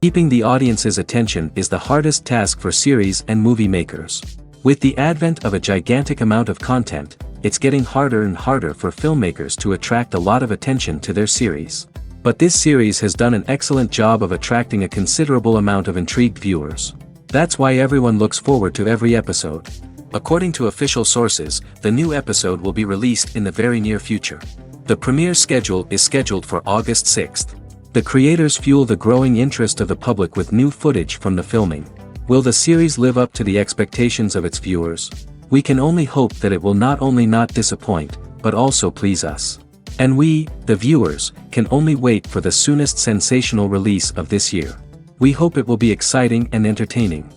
Keeping the audience's attention is the hardest task for series and movie makers. With the advent of a gigantic amount of content, it's getting harder and harder for filmmakers to attract a lot of attention to their series. But this series has done an excellent job of attracting a considerable amount of intrigued viewers. That's why everyone looks forward to every episode. According to official sources, the new episode will be released in the very near future. The premiere schedule is scheduled for August 6th. The creators fuel the growing interest of the public with new footage from the filming. Will the series live up to the expectations of its viewers? We can only hope that it will not only not disappoint, but also please us. And we, the viewers, can only wait for the soonest sensational release of this year. We hope it will be exciting and entertaining.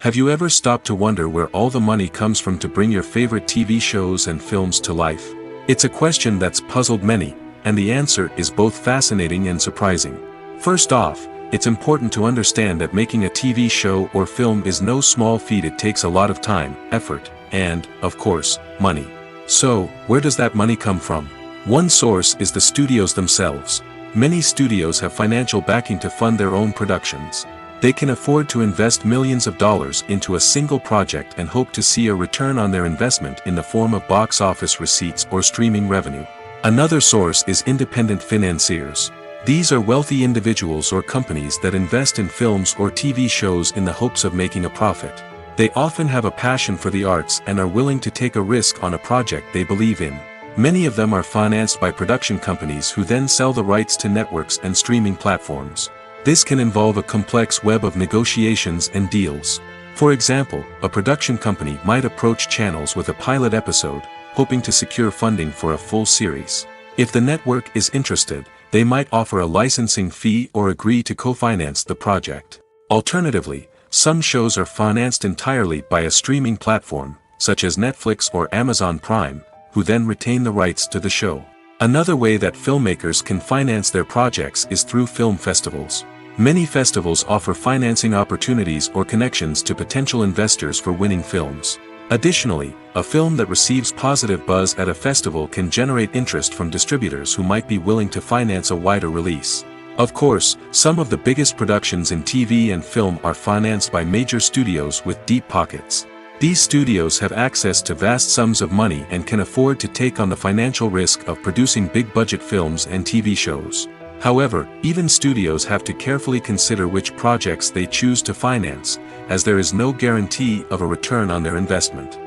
Have you ever stopped to wonder where all the money comes from to bring your favorite TV shows and films to life? It's a question that's puzzled many, and the answer is both fascinating and surprising. First off, it's important to understand that making a TV show or film is no small feat. It takes a lot of time, effort, and, of course, money. So, where does that money come from? One source is the studios themselves. Many studios have financial backing to fund their own productions. They can afford to invest millions of dollars into a single project and hope to see a return on their investment in the form of box office receipts or streaming revenue. Another source is independent financiers. These are wealthy individuals or companies that invest in films or TV shows in the hopes of making a profit. They often have a passion for the arts and are willing to take a risk on a project they believe in. Many of them are financed by production companies who then sell the rights to networks and streaming platforms. This can involve a complex web of negotiations and deals. For example, a production company might approach channels with a pilot episode, hoping to secure funding for a full series. If the network is interested, they might offer a licensing fee or agree to co-finance the project. Alternatively, some shows are financed entirely by a streaming platform, such as Netflix or Amazon Prime, who then retain the rights to the show. Another way that filmmakers can finance their projects is through film festivals. Many festivals offer financing opportunities or connections to potential investors for winning films. Additionally, a film that receives positive buzz at a festival can generate interest from distributors who might be willing to finance a wider release. Of course, some of the biggest productions in TV and film are financed by major studios with deep pockets. These studios have access to vast sums of money and can afford to take on the financial risk of producing big-budget films and TV shows. However, even studios have to carefully consider which projects they choose to finance, as there is no guarantee of a return on their investment.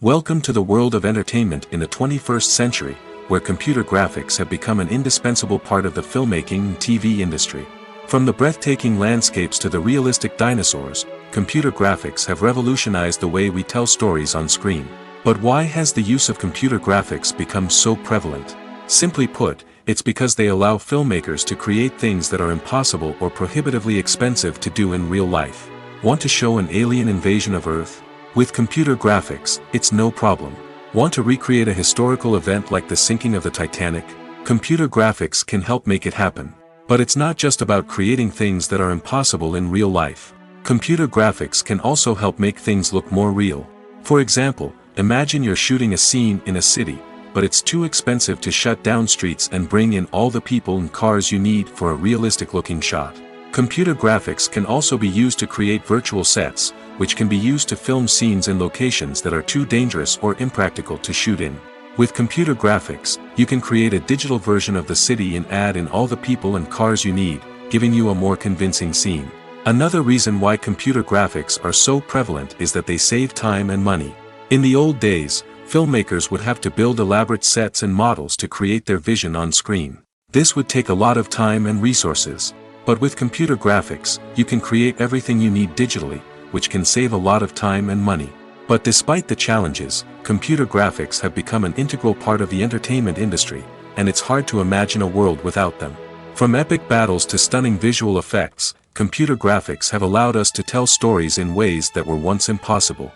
Welcome to the world of entertainment in the 21st century, where computer graphics have become an indispensable part of the filmmaking and TV industry. From the breathtaking landscapes to the realistic dinosaurs, computer graphics have revolutionized the way we tell stories on screen. But why has the use of computer graphics become so prevalent? Simply put, it's because they allow filmmakers to create things that are impossible or prohibitively expensive to do in real life. Want to show an alien invasion of Earth? With computer graphics, it's no problem. Want to recreate a historical event like the sinking of the Titanic? Computer graphics can help make it happen. But it's not just about creating things that are impossible in real life. Computer graphics can also help make things look more real. For example, imagine you're shooting a scene in a city, but it's too expensive to shut down streets and bring in all the people and cars you need for a realistic-looking shot. Computer graphics can also be used to create virtual sets, which can be used to film scenes in locations that are too dangerous or impractical to shoot in. With computer graphics, you can create a digital version of the city and add in all the people and cars you need, giving you a more convincing scene. Another reason why computer graphics are so prevalent is that they save time and money. In the old days, filmmakers would have to build elaborate sets and models to create their vision on screen. This would take a lot of time and resources. But with computer graphics, you can create everything you need digitally, which can save a lot of time and money. But despite the challenges, computer graphics have become an integral part of the entertainment industry, and it's hard to imagine a world without them. From epic battles to stunning visual effects, computer graphics have allowed us to tell stories in ways that were once impossible.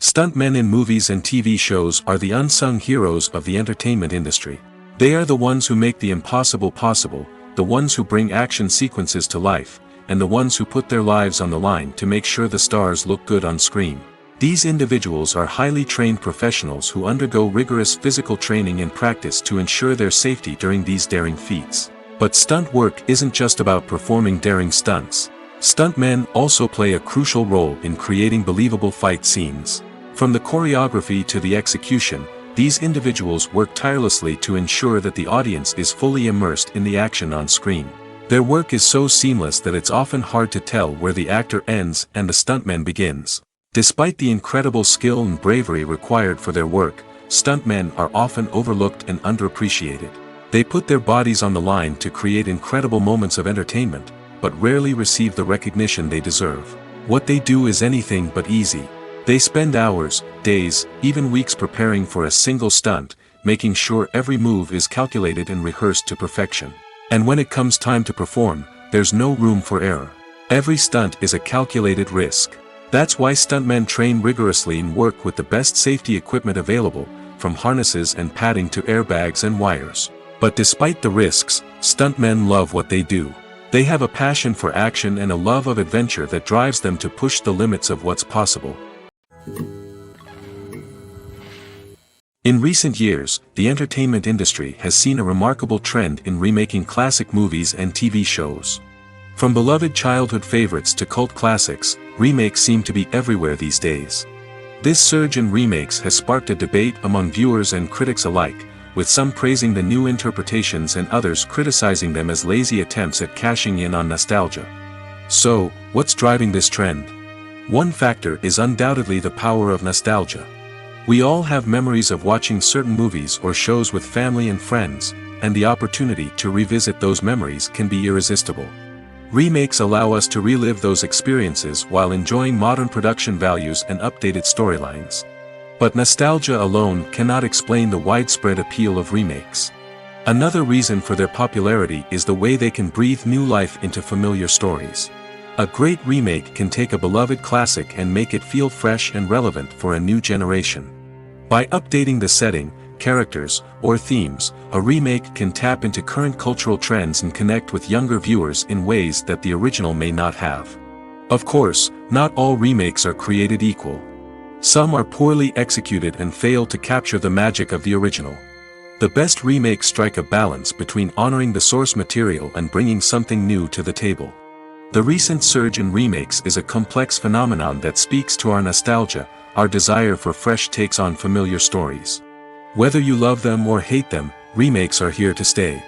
Stuntmen in movies and TV shows are the unsung heroes of the entertainment industry. They are the ones who make the impossible possible, the ones who bring action sequences to life, and the ones who put their lives on the line to make sure the stars look good on screen. These individuals are highly trained professionals who undergo rigorous physical training and practice to ensure their safety during these daring feats. But stunt work isn't just about performing daring stunts. Stuntmen also play a crucial role in creating believable fight scenes. From the choreography to the execution, these individuals work tirelessly to ensure that the audience is fully immersed in the action on screen. Their work is so seamless that it's often hard to tell where the actor ends and the stuntman begins. Despite the incredible skill and bravery required for their work, stuntmen are often overlooked and underappreciated. They put their bodies on the line to create incredible moments of entertainment, but rarely receive the recognition they deserve. What they do is anything but easy. They spend hours, days, even weeks preparing for a single stunt, making sure every move is calculated and rehearsed to perfection. And when it comes time to perform, there's no room for error. Every stunt is a calculated risk. That's why stuntmen train rigorously and work with the best safety equipment available, from harnesses and padding to airbags and wires. But despite the risks, stuntmen love what they do. They have a passion for action and a love of adventure that drives them to push the limits of what's possible. In recent years, the entertainment industry has seen a remarkable trend in remaking classic movies and TV shows. From beloved childhood favorites to cult classics, remakes seem to be everywhere these days. This surge in remakes has sparked a debate among viewers and critics alike, with some praising the new interpretations and others criticizing them as lazy attempts at cashing in on nostalgia. So, what's driving this trend? One factor is undoubtedly the power of nostalgia. We all have memories of watching certain movies or shows with family and friends, and the opportunity to revisit those memories can be irresistible. Remakes allow us to relive those experiences while enjoying modern production values and updated storylines. But nostalgia alone cannot explain the widespread appeal of remakes. Another reason for their popularity is the way they can breathe new life into familiar stories. A great remake can take a beloved classic and make it feel fresh and relevant for a new generation. By updating the setting, characters, or themes, a remake can tap into current cultural trends and connect with younger viewers in ways that the original may not have. Of course, not all remakes are created equal. Some are poorly executed and fail to capture the magic of the original. The best remakes strike a balance between honoring the source material and bringing something new to the table. The recent surge in remakes is a complex phenomenon that speaks to our nostalgia, our desire for fresh takes on familiar stories. Whether you love them or hate them, remakes are here to stay.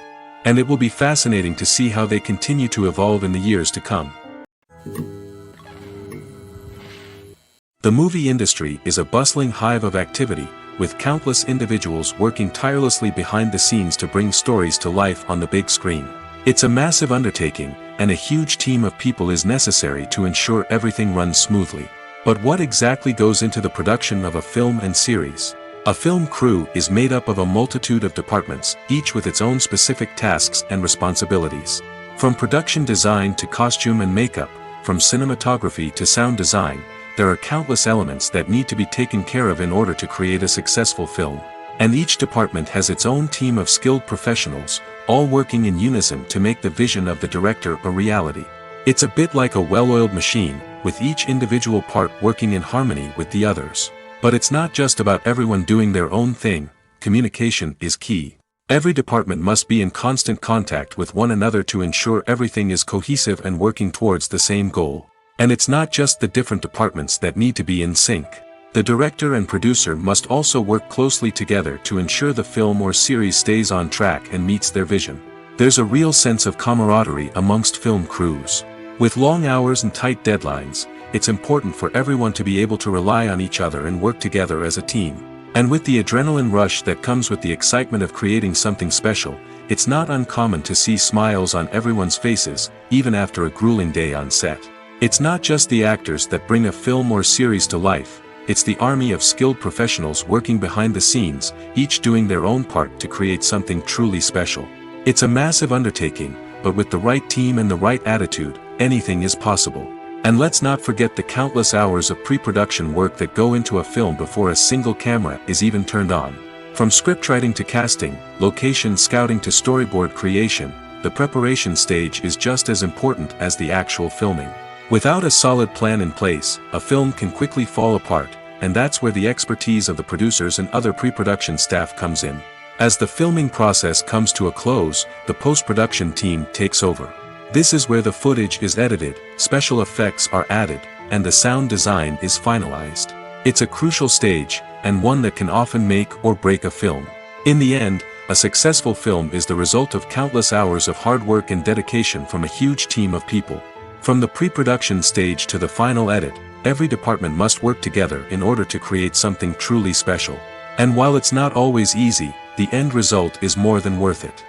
And it will be fascinating to see how they continue to evolve in the years to come. The movie industry is a bustling hive of activity, with countless individuals working tirelessly behind the scenes to bring stories to life on the big screen. It's a massive undertaking, and a huge team of people is necessary to ensure everything runs smoothly. But what exactly goes into the production of a film and series? A film crew is made up of a multitude of departments, each with its own specific tasks and responsibilities. From production design to costume and makeup, from cinematography to sound design, there are countless elements that need to be taken care of in order to create a successful film. And each department has its own team of skilled professionals, all working in unison to make the vision of the director a reality. It's a bit like a well-oiled machine, with each individual part working in harmony with the others. But it's not just about everyone doing their own thing. Communication is key. Every department must be in constant contact with one another to ensure everything is cohesive and working towards the same goal. And it's not just the different departments that need to be in sync. The director and producer must also work closely together to ensure the film or series stays on track and meets their vision. There's a real sense of camaraderie amongst film crews. With long hours and tight deadlines, it's important for everyone to be able to rely on each other and work together as a team. And with the adrenaline rush that comes with the excitement of creating something special, it's not uncommon to see smiles on everyone's faces, even after a grueling day on set. It's not just the actors that bring a film or series to life, it's the army of skilled professionals working behind the scenes, each doing their own part to create something truly special. It's a massive undertaking, but with the right team and the right attitude, anything is possible. And let's not forget the countless hours of pre-production work that go into a film before a single camera is even turned on. From scriptwriting to casting, location scouting to storyboard creation, the preparation stage is just as important as the actual filming. Without a solid plan in place, a film can quickly fall apart, and that's where the expertise of the producers and other pre-production staff comes in. As the filming process comes to a close, the post-production team takes over. This is where the footage is edited, special effects are added, and the sound design is finalized. It's a crucial stage, and one that can often make or break a film. In the end, a successful film is the result of countless hours of hard work and dedication from a huge team of people. From the pre-production stage to the final edit, every department must work together in order to create something truly special. And while it's not always easy, the end result is more than worth it.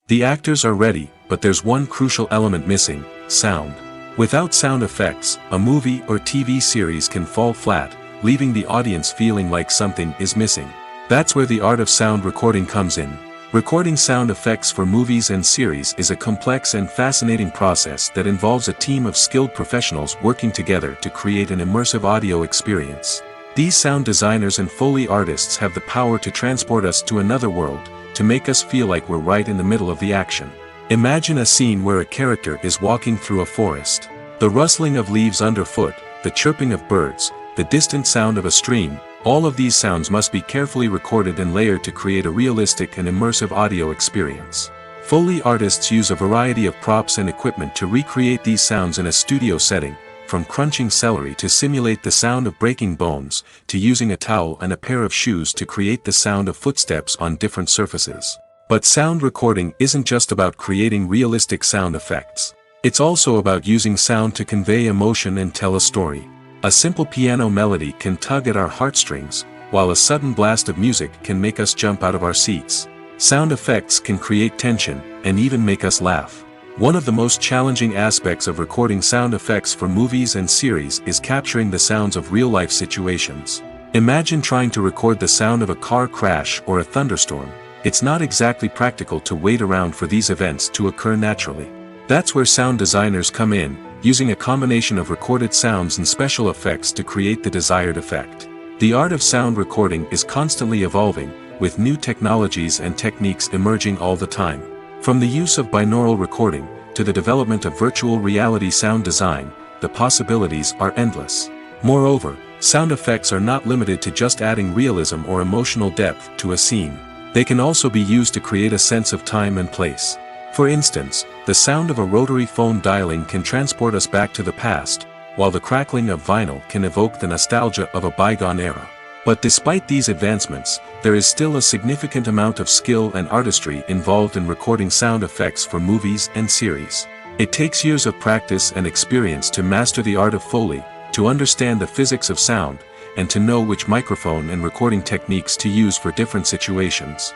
The actors are ready, but there's one crucial element missing: sound. Without sound effects, a movie or TV series can fall flat, leaving the audience feeling like something is missing. That's where the art of sound recording comes in. Recording sound effects for movies and series is a complex and fascinating process that involves a team of skilled professionals working together to create an immersive audio experience. These sound designers and Foley artists have the power to transport us to another world, to make us feel like we're right in the middle of the action. Imagine a scene where a character is walking through a forest. The rustling of leaves underfoot, the chirping of birds, the distant sound of a stream, all of these sounds must be carefully recorded and layered to create a realistic and immersive audio experience. Foley artists use a variety of props and equipment to recreate these sounds in a studio setting, from crunching celery to simulate the sound of breaking bones, to using a towel and a pair of shoes to create the sound of footsteps on different surfaces. But sound recording isn't just about creating realistic sound effects. It's also about using sound to convey emotion and tell a story. A simple piano melody can tug at our heartstrings, while a sudden blast of music can make us jump out of our seats. Sound effects can create tension, and even make us laugh. One of the most challenging aspects of recording sound effects for movies and series is capturing the sounds of real-life situations. Imagine trying to record the sound of a car crash or a thunderstorm. It's not exactly practical to wait around for these events to occur naturally. That's where sound designers come in, using a combination of recorded sounds and special effects to create the desired effect. The art of sound recording is constantly evolving, with new technologies and techniques emerging all the time. From the use of binaural recording, to the development of virtual reality sound design, the possibilities are endless. Moreover, sound effects are not limited to just adding realism or emotional depth to a scene. They can also be used to create a sense of time and place. For instance, the sound of a rotary phone dialing can transport us back to the past, while the crackling of vinyl can evoke the nostalgia of a bygone era. But despite these advancements, there is still a significant amount of skill and artistry involved in recording sound effects for movies and series. It takes years of practice and experience to master the art of Foley, to understand the physics of sound, and to know which microphone and recording techniques to use for different situations.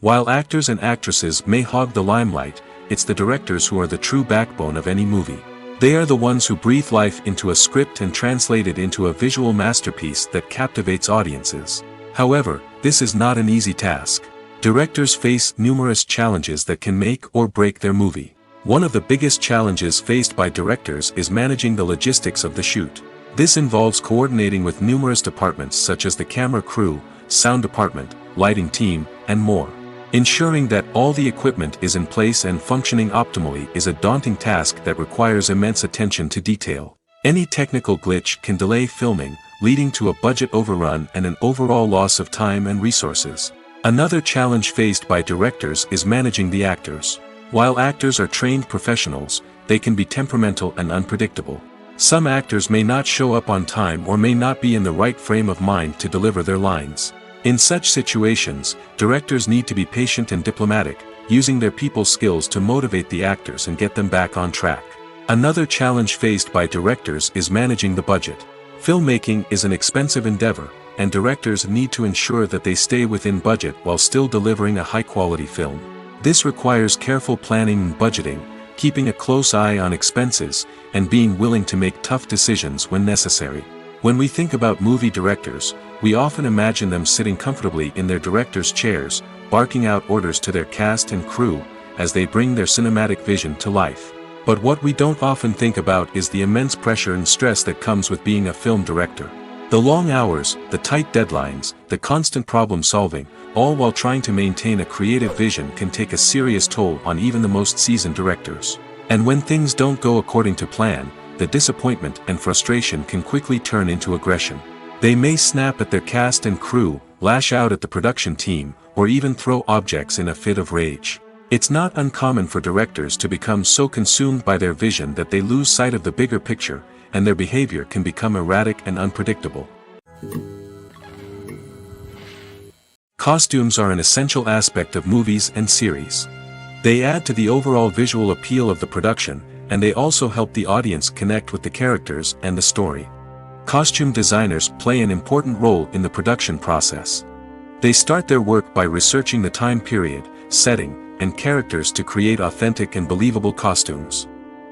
While actors and actresses may hog the limelight, it's the directors who are the true backbone of any movie. They are the ones who breathe life into a script and translate it into a visual masterpiece that captivates audiences. However, this is not an easy task. Directors face numerous challenges that can make or break their movie. One of the biggest challenges faced by directors is managing the logistics of the shoot. This involves coordinating with numerous departments such as the camera crew, sound department, lighting team, and more. Ensuring that all the equipment is in place and functioning optimally is a daunting task that requires immense attention to detail. Any technical glitch can delay filming, leading to a budget overrun and an overall loss of time and resources. Another challenge faced by directors is managing the actors. While actors are trained professionals, they can be temperamental and unpredictable. Some actors may not show up on time or may not be in the right frame of mind to deliver their lines. In such situations, directors need to be patient and diplomatic, using their people skills to motivate the actors and get them back on track. Another challenge faced by directors is managing the budget. Filmmaking is an expensive endeavor, and directors need to ensure that they stay within budget while still delivering a high-quality film. This requires careful planning and budgeting, keeping a close eye on expenses, and being willing to make tough decisions when necessary. When we think about movie directors, we often imagine them sitting comfortably in their director's chairs, barking out orders to their cast and crew, as they bring their cinematic vision to life. But what we don't often think about is the immense pressure and stress that comes with being a film director. The long hours, the tight deadlines, the constant problem solving, all while trying to maintain a creative vision can take a serious toll on even the most seasoned directors. And when things don't go according to plan, the disappointment and frustration can quickly turn into aggression. They may snap at their cast and crew, lash out at the production team, or even throw objects in a fit of rage. It's not uncommon for directors to become so consumed by their vision that they lose sight of the bigger picture, and their behavior can become erratic and unpredictable. Costumes are an essential aspect of movies and series. They add to the overall visual appeal of the production, and they also help the audience connect with the characters and the story. Costume designers play an important role in the production process. They start their work by researching the time period, setting, and characters to create authentic and believable costumes.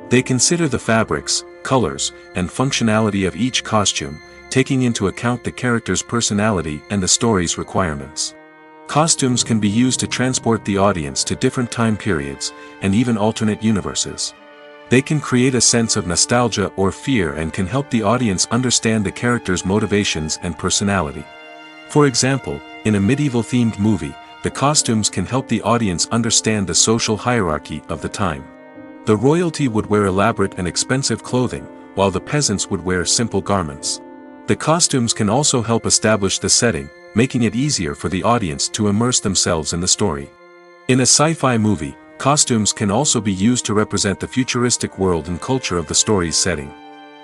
They consider the fabrics, colors, and functionality of each costume, taking into account the character's personality and the story's requirements. Costumes can be used to transport the audience to different time periods, and even alternate universes. They can create a sense of nostalgia or fear and can help the audience understand the character's motivations and personality. For example, in a medieval-themed movie, the costumes can help the audience understand the social hierarchy of the time. The royalty would wear elaborate and expensive clothing, while the peasants would wear simple garments. The costumes can also help establish the setting, making it easier for the audience to immerse themselves in the story. In a sci-fi movie, costumes can also be used to represent the futuristic world and culture of the story's setting.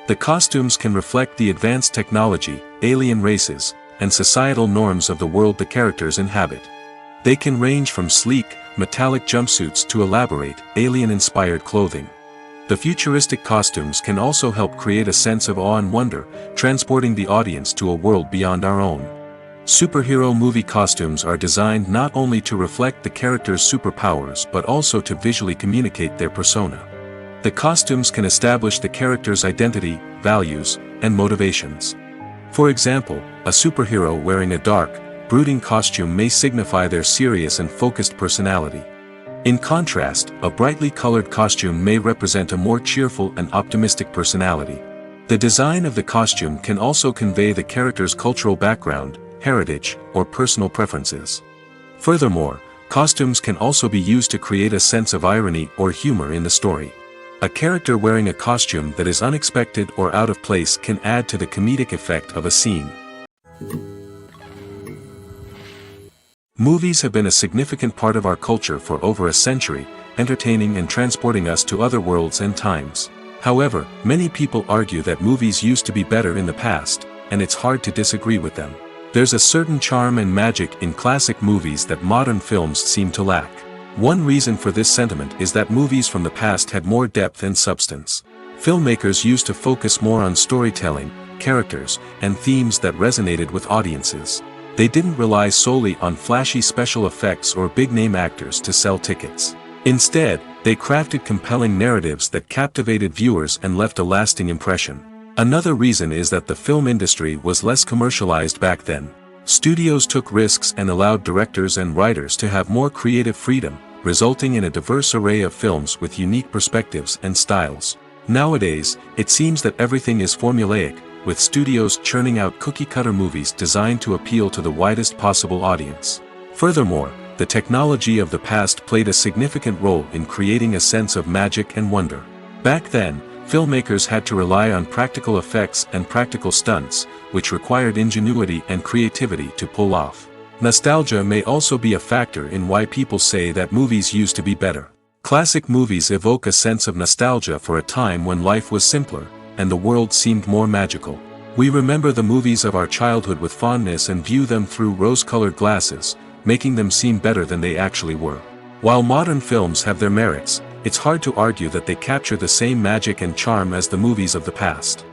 The costumes can reflect the advanced technology, alien races, and societal norms of the world the characters inhabit. They can range from sleek, metallic jumpsuits to elaborate, alien-inspired clothing. The futuristic costumes can also help create a sense of awe and wonder, transporting the audience to a world beyond our own. Superhero movie costumes are designed not only to reflect the character's superpowers but also to visually communicate their persona. The costumes can establish the character's identity, values, and motivations. For example, a superhero wearing a dark, brooding costume may signify their serious and focused personality. In contrast, a brightly colored costume may represent a more cheerful and optimistic personality. The design of the costume can also convey the character's cultural background, heritage, or personal preferences. Furthermore, costumes can also be used to create a sense of irony or humor in the story. A character wearing a costume that is unexpected or out of place can add to the comedic effect of a scene. Movies have been a significant part of our culture for over a century, entertaining and transporting us to other worlds and times. However, many people argue that movies used to be better in the past, and it's hard to disagree with them. There's a certain charm and magic in classic movies that modern films seem to lack. One reason for this sentiment is that movies from the past had more depth and substance. Filmmakers used to focus more on storytelling, characters, and themes that resonated with audiences. They didn't rely solely on flashy special effects or big-name actors to sell tickets. Instead, they crafted compelling narratives that captivated viewers and left a lasting impression. Another reason is that the film industry was less commercialized back then. Studios took risks and allowed directors and writers to have more creative freedom, resulting in a diverse array of films with unique perspectives and styles. Nowadays, it seems that everything is formulaic, with studios churning out cookie-cutter movies designed to appeal to the widest possible audience. Furthermore, the technology of the past played a significant role in creating a sense of magic and wonder. Back then, filmmakers had to rely on practical effects and practical stunts, which required ingenuity and creativity to pull off. Nostalgia may also be a factor in why people say that movies used to be better. Classic movies evoke a sense of nostalgia for a time when life was simpler, and the world seemed more magical. We remember the movies of our childhood with fondness and view them through rose-colored glasses, making them seem better than they actually were. While modern films have their merits, it's hard to argue that they capture the same magic and charm as the movies of the past.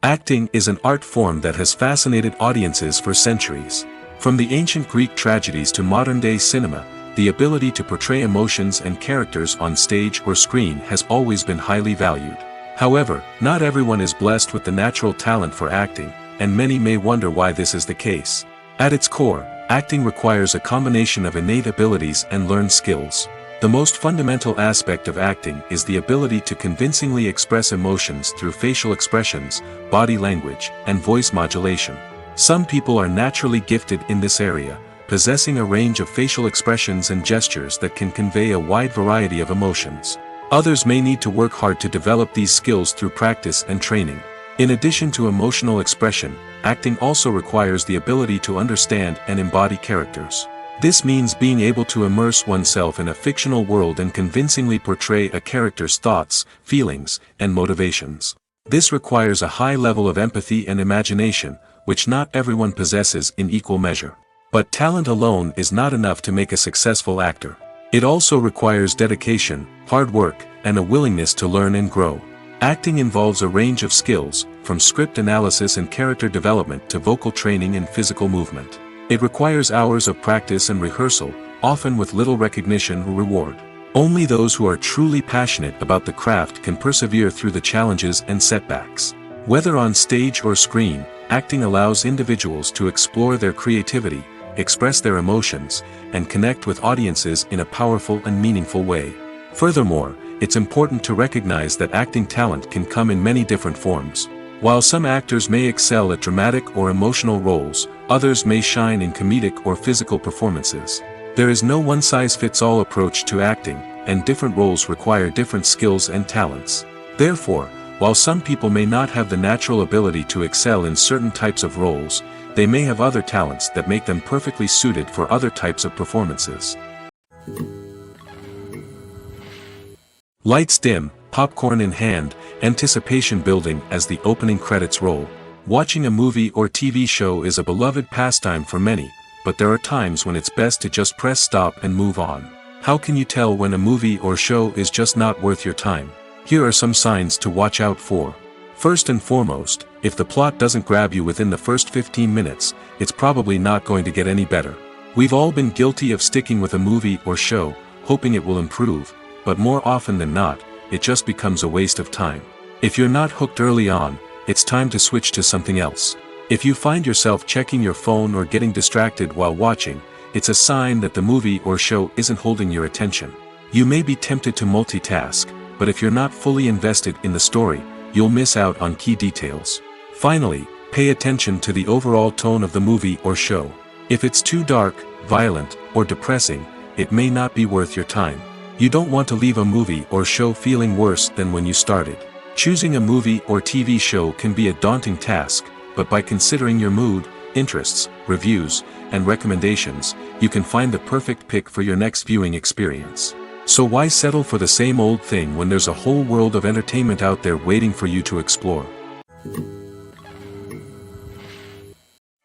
Acting is an art form that has fascinated audiences for centuries. From the ancient Greek tragedies to modern-day cinema, the ability to portray emotions and characters on stage or screen has always been highly valued. However, not everyone is blessed with the natural talent for acting, and many may wonder why this is the case. At its core, acting requires a combination of innate abilities and learned skills. The most fundamental aspect of acting is the ability to convincingly express emotions through facial expressions, body language, and voice modulation. Some people are naturally gifted in this area, possessing a range of facial expressions and gestures that can convey a wide variety of emotions. Others may need to work hard to develop these skills through practice and training. In addition to emotional expression, acting also requires the ability to understand and embody characters. This means being able to immerse oneself in a fictional world and convincingly portray a character's thoughts, feelings, and motivations. This requires a high level of empathy and imagination, which not everyone possesses in equal measure. But talent alone is not enough to make a successful actor. It also requires dedication, hard work, and a willingness to learn and grow. Acting involves a range of skills, from script analysis and character development to vocal training and physical movement. It requires hours of practice and rehearsal, often with little recognition or reward. Only those who are truly passionate about the craft can persevere through the challenges and setbacks. Whether on stage or screen, acting allows individuals to explore their creativity, express their emotions, and connect with audiences in a powerful and meaningful way. Furthermore, it's important to recognize that acting talent can come in many different forms. While some actors may excel at dramatic or emotional roles, others may shine in comedic or physical performances. There is no one-size-fits-all approach to acting, and different roles require different skills and talents. Therefore, while some people may not have the natural ability to excel in certain types of roles, they may have other talents that make them perfectly suited for other types of performances. Lights dim, popcorn in hand, anticipation building as the opening credits roll. Watching a movie or TV show is a beloved pastime for many, but there are times when it's best to just press stop and move on. How can you tell when a movie or show is just not worth your time? Here are some signs to watch out for. First and foremost, if the plot doesn't grab you within the first 15 minutes, it's probably not going to get any better. We've all been guilty of sticking with a movie or show, hoping it will improve, but more often than not, it just becomes a waste of time. If you're not hooked early on, it's time to switch to something else. If you find yourself checking your phone or getting distracted while watching, it's a sign that the movie or show isn't holding your attention. You may be tempted to multitask, but if you're not fully invested in the story, you'll miss out on key details. Finally, pay attention to the overall tone of the movie or show. If it's too dark, violent, or depressing, it may not be worth your time. You don't want to leave a movie or show feeling worse than when you started. Choosing a movie or TV show can be a daunting task, but by considering your mood, interests, reviews, and recommendations, you can find the perfect pick for your next viewing experience. So why settle for the same old thing when there's a whole world of entertainment out there waiting for you to explore?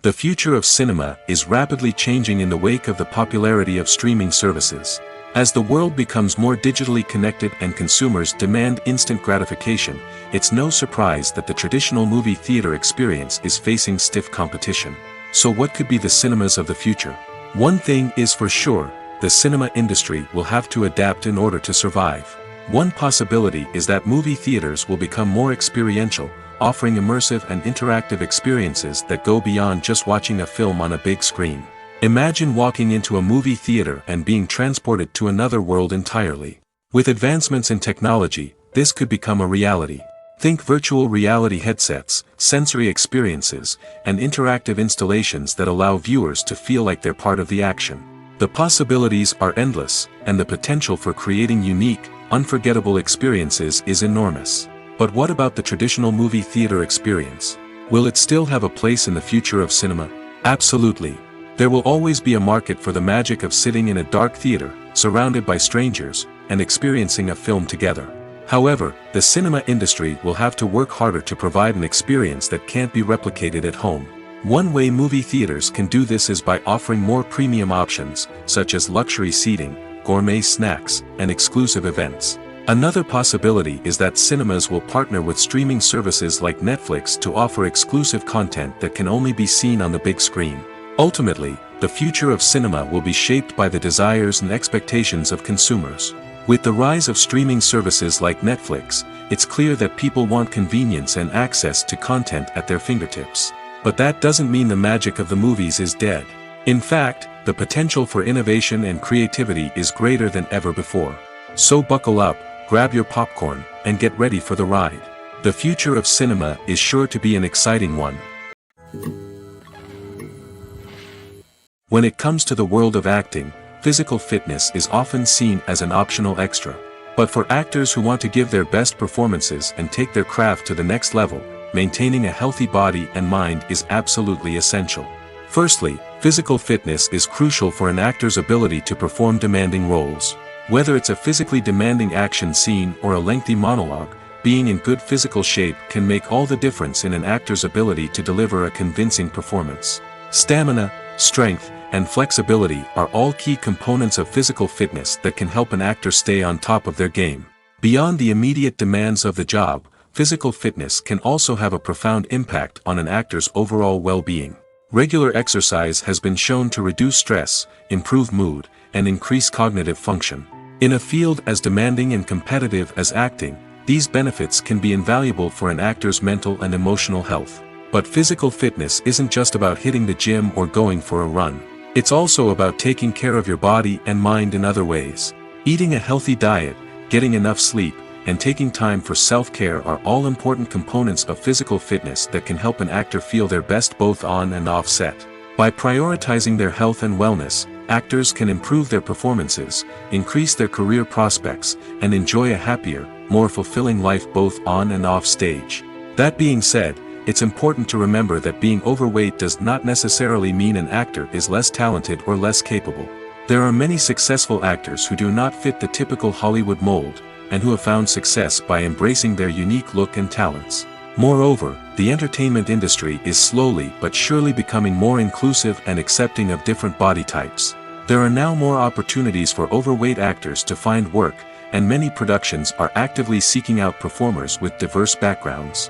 The future of cinema is rapidly changing in the wake of the popularity of streaming services. As the world becomes more digitally connected and consumers demand instant gratification, it's no surprise that the traditional movie theater experience is facing stiff competition. So what could be the cinemas of the future? One thing is for sure, the cinema industry will have to adapt in order to survive. One possibility is that movie theaters will become more experiential, offering immersive and interactive experiences that go beyond just watching a film on a big screen. Imagine walking into a movie theater and being transported to another world entirely. With advancements in technology, this could become a reality. Think virtual reality headsets, sensory experiences, and interactive installations that allow viewers to feel like they're part of the action. The possibilities are endless, and the potential for creating unique, unforgettable experiences is enormous. But what about the traditional movie theater experience? Will it still have a place in the future of cinema? Absolutely. There will always be a market for the magic of sitting in a dark theater, surrounded by strangers, and experiencing a film together. However, the cinema industry will have to work harder to provide an experience that can't be replicated at home. One way movie theaters can do this is by offering more premium options, such as luxury seating, gourmet snacks, and exclusive events. Another possibility is that cinemas will partner with streaming services like Netflix to offer exclusive content that can only be seen on the big screen. Ultimately, the future of cinema will be shaped by the desires and expectations of consumers. With the rise of streaming services like Netflix, it's clear that people want convenience and access to content at their fingertips. But that doesn't mean the magic of the movies is dead. In fact, the potential for innovation and creativity is greater than ever before. So buckle up, grab your popcorn, and get ready for the ride. The future of cinema is sure to be an exciting one. When it comes to the world of acting, physical fitness is often seen as an optional extra. But for actors who want to give their best performances and take their craft to the next level, maintaining a healthy body and mind is absolutely essential. Firstly, physical fitness is crucial for an actor's ability to perform demanding roles. Whether it's a physically demanding action scene or a lengthy monologue, being in good physical shape can make all the difference in an actor's ability to deliver a convincing performance. Stamina, strength, and flexibility are all key components of physical fitness that can help an actor stay on top of their game. Beyond the immediate demands of the job, physical fitness can also have a profound impact on an actor's overall well-being. Regular exercise has been shown to reduce stress, improve mood, and increase cognitive function. In a field as demanding and competitive as acting, these benefits can be invaluable for an actor's mental and emotional health. But physical fitness isn't just about hitting the gym or going for a run. It's also about taking care of your body and mind in other ways. Eating a healthy diet, getting enough sleep, and taking time for self-care are all important components of physical fitness that can help an actor feel their best both on and off set. By prioritizing their health and wellness, actors can improve their performances, increase their career prospects, and enjoy a happier, more fulfilling life both on and off stage. That being said, it's important to remember that being overweight does not necessarily mean an actor is less talented or less capable. There are many successful actors who do not fit the typical Hollywood mold, and who have found success by embracing their unique look and talents. Moreover, the entertainment industry is slowly but surely becoming more inclusive and accepting of different body types. There are now more opportunities for overweight actors to find work, and many productions are actively seeking out performers with diverse backgrounds.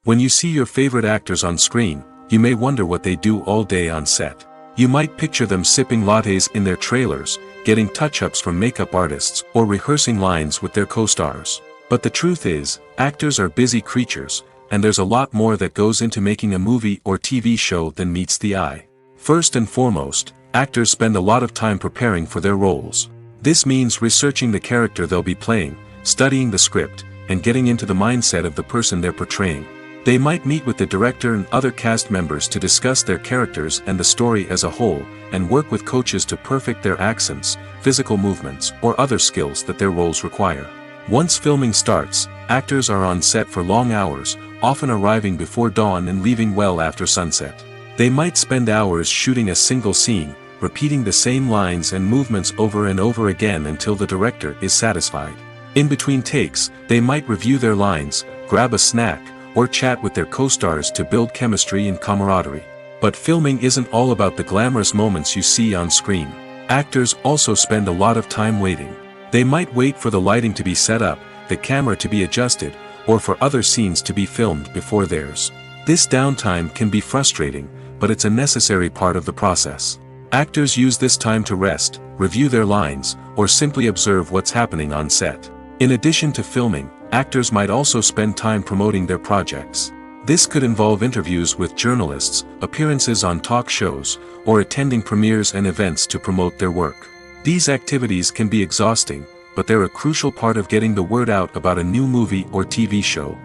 When you see your favorite actors on screen, you may wonder what they do all day on set. You might picture them sipping lattes in their trailers, getting touch-ups from makeup artists, or rehearsing lines with their co-stars. But the truth is, actors are busy creatures, and there's a lot more that goes into making a movie or TV show than meets the eye. First and foremost, actors spend a lot of time preparing for their roles. This means researching the character they'll be playing, studying the script, and getting into the mindset of the person they're portraying. They might meet with the director and other cast members to discuss their characters and the story as a whole, and work with coaches to perfect their accents, physical movements, or other skills that their roles require. Once filming starts, actors are on set for long hours, often arriving before dawn and leaving well after sunset. They might spend hours shooting a single scene, repeating the same lines and movements over and over again until the director is satisfied. In between takes, they might review their lines, grab a snack, or chat with their co-stars to build chemistry and camaraderie. But filming isn't all about the glamorous moments you see on screen. Actors also spend a lot of time waiting. They might wait for the lighting to be set up, the camera to be adjusted, or for other scenes to be filmed before theirs. This downtime can be frustrating, but it's a necessary part of the process. Actors use this time to rest, review their lines, or simply observe what's happening on set. In addition to filming, actors might also spend time promoting their projects. This could involve interviews with journalists, appearances on talk shows, or attending premieres and events to promote their work. These activities can be exhausting, but they're a crucial part of getting the word out about a new movie or TV show.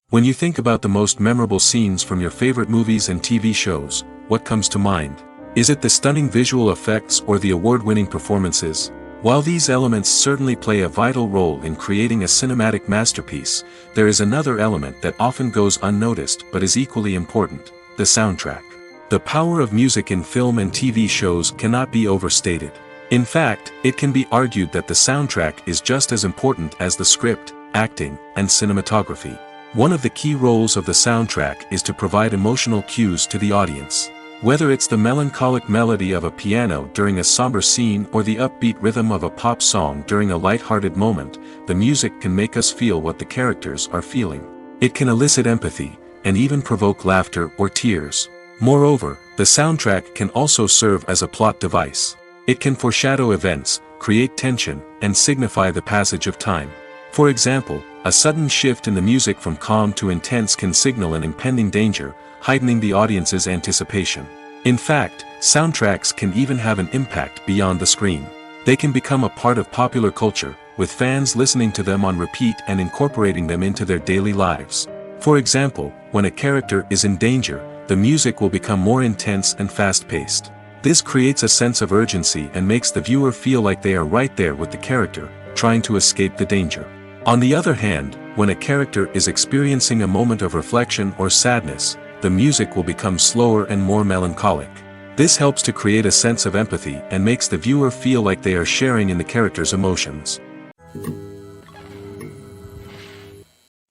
When you think about the most memorable scenes from your favorite movies and TV shows, what comes to mind? Is it the stunning visual effects or the award-winning performances? While these elements certainly play a vital role in creating a cinematic masterpiece, there is another element that often goes unnoticed but is equally important: the soundtrack. The power of music in film and TV shows cannot be overstated. In fact, it can be argued that the soundtrack is just as important as the script, acting, and cinematography. One of the key roles of the soundtrack is to provide emotional cues to the audience. Whether it's the melancholic melody of a piano during a somber scene or the upbeat rhythm of a pop song during a light-hearted moment, the music can make us feel what the characters are feeling. It can elicit empathy, and even provoke laughter or tears. Moreover, the soundtrack can also serve as a plot device. It can foreshadow events, create tension, and signify the passage of time. For example, a sudden shift in the music from calm to intense can signal an impending danger, heightening the audience's anticipation. In fact, soundtracks can even have an impact beyond the screen. They can become a part of popular culture, with fans listening to them on repeat and incorporating them into their daily lives. For example, when a character is in danger, the music will become more intense and fast-paced. This creates a sense of urgency and makes the viewer feel like they are right there with the character, trying to escape the danger. On the other hand, when a character is experiencing a moment of reflection or sadness, the music will become slower and more melancholic. This helps to create a sense of empathy and makes the viewer feel like they are sharing in the character's emotions.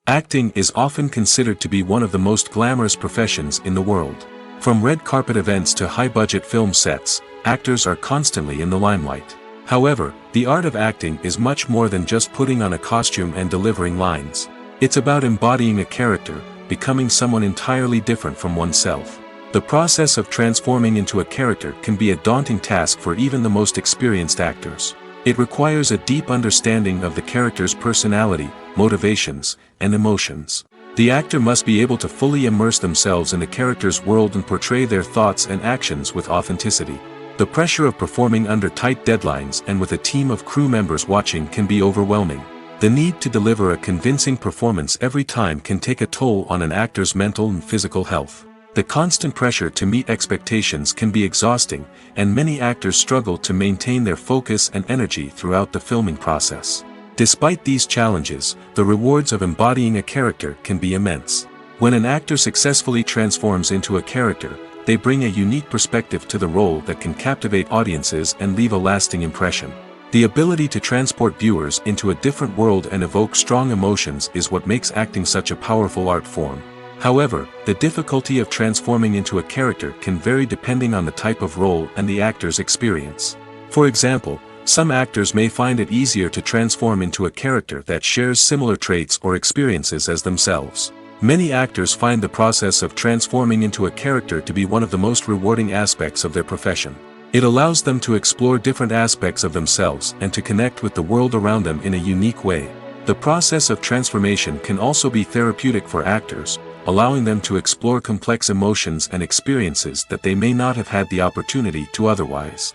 Acting is often considered to be one of the most glamorous professions in the world. From red carpet events to high-budget film sets, actors are constantly in the limelight. However, the art of acting is much more than just putting on a costume and delivering lines. It's about embodying a character, becoming someone entirely different from oneself. The process of transforming into a character can be a daunting task for even the most experienced actors. It requires a deep understanding of the character's personality, motivations, and emotions. The actor must be able to fully immerse themselves in the character's world and portray their thoughts and actions with authenticity. The pressure of performing under tight deadlines and with a team of crew members watching can be overwhelming. The need to deliver a convincing performance every time can take a toll on an actor's mental and physical health. The constant pressure to meet expectations can be exhausting, and many actors struggle to maintain their focus and energy throughout the filming process. Despite these challenges, the rewards of embodying a character can be immense. When an actor successfully transforms into a character, they bring a unique perspective to the role that can captivate audiences and leave a lasting impression. The ability to transport viewers into a different world and evoke strong emotions is what makes acting such a powerful art form. However, the difficulty of transforming into a character can vary depending on the type of role and the actor's experience. For example, some actors may find it easier to transform into a character that shares similar traits or experiences as themselves. Many actors find the process of transforming into a character to be one of the most rewarding aspects of their profession. It allows them to explore different aspects of themselves and to connect with the world around them in a unique way. The process of transformation can also be therapeutic for actors, allowing them to explore complex emotions and experiences that they may not have had the opportunity to otherwise.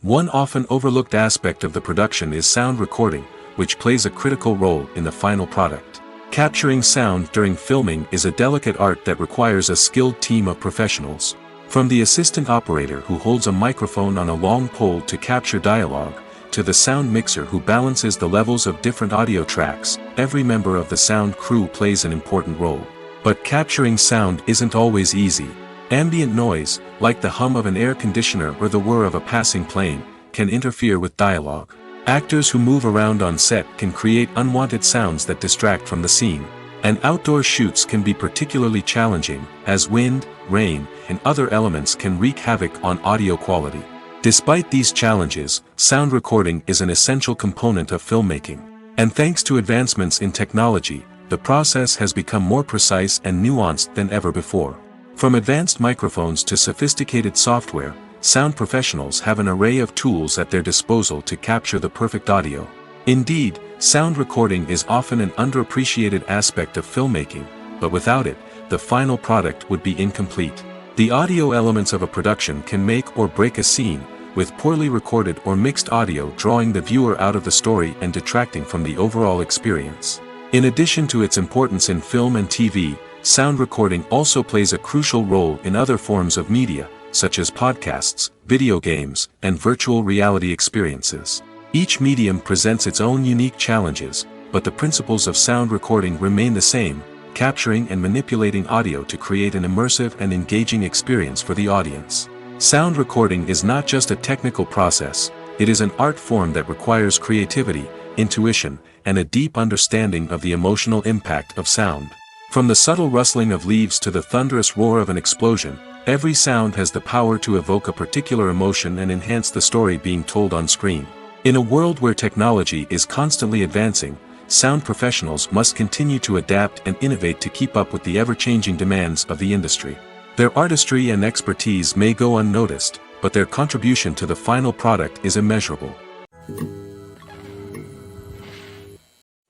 One often overlooked aspect of the production is sound recording, which plays a critical role in the final product. Capturing sound during filming is a delicate art that requires a skilled team of professionals. From the assistant operator who holds a microphone on a long pole to capture dialogue, to the sound mixer who balances the levels of different audio tracks, every member of the sound crew plays an important role. But capturing sound isn't always easy. Ambient noise, like the hum of an air conditioner or the whir of a passing plane, can interfere with dialogue. Actors who move around on set can create unwanted sounds that distract from the scene. And outdoor shoots can be particularly challenging, as wind, rain, and other elements can wreak havoc on audio quality. Despite these challenges, sound recording is an essential component of filmmaking. And thanks to advancements in technology, the process has become more precise and nuanced than ever before. From advanced microphones to sophisticated software, sound professionals have an array of tools at their disposal to capture the perfect audio. Indeed, sound recording is often an underappreciated aspect of filmmaking, but without it, the final product would be incomplete. The audio elements of a production can make or break a scene, with poorly recorded or mixed audio drawing the viewer out of the story and detracting from the overall experience. In addition to its importance in film and TV, sound recording also plays a crucial role in other forms of media, such as podcasts, video games, and virtual reality experiences. Each medium presents its own unique challenges, but the principles of sound recording remain the same, capturing and manipulating audio to create an immersive and engaging experience for the audience. Sound recording is not just a technical process, it is an art form that requires creativity, intuition, and a deep understanding of the emotional impact of sound. From the subtle rustling of leaves to the thunderous roar of an explosion, every sound has the power to evoke a particular emotion and enhance the story being told on screen. In a world where technology is constantly advancing, sound professionals must continue to adapt and innovate to keep up with the ever-changing demands of the industry. Their artistry and expertise may go unnoticed, but their contribution to the final product is immeasurable.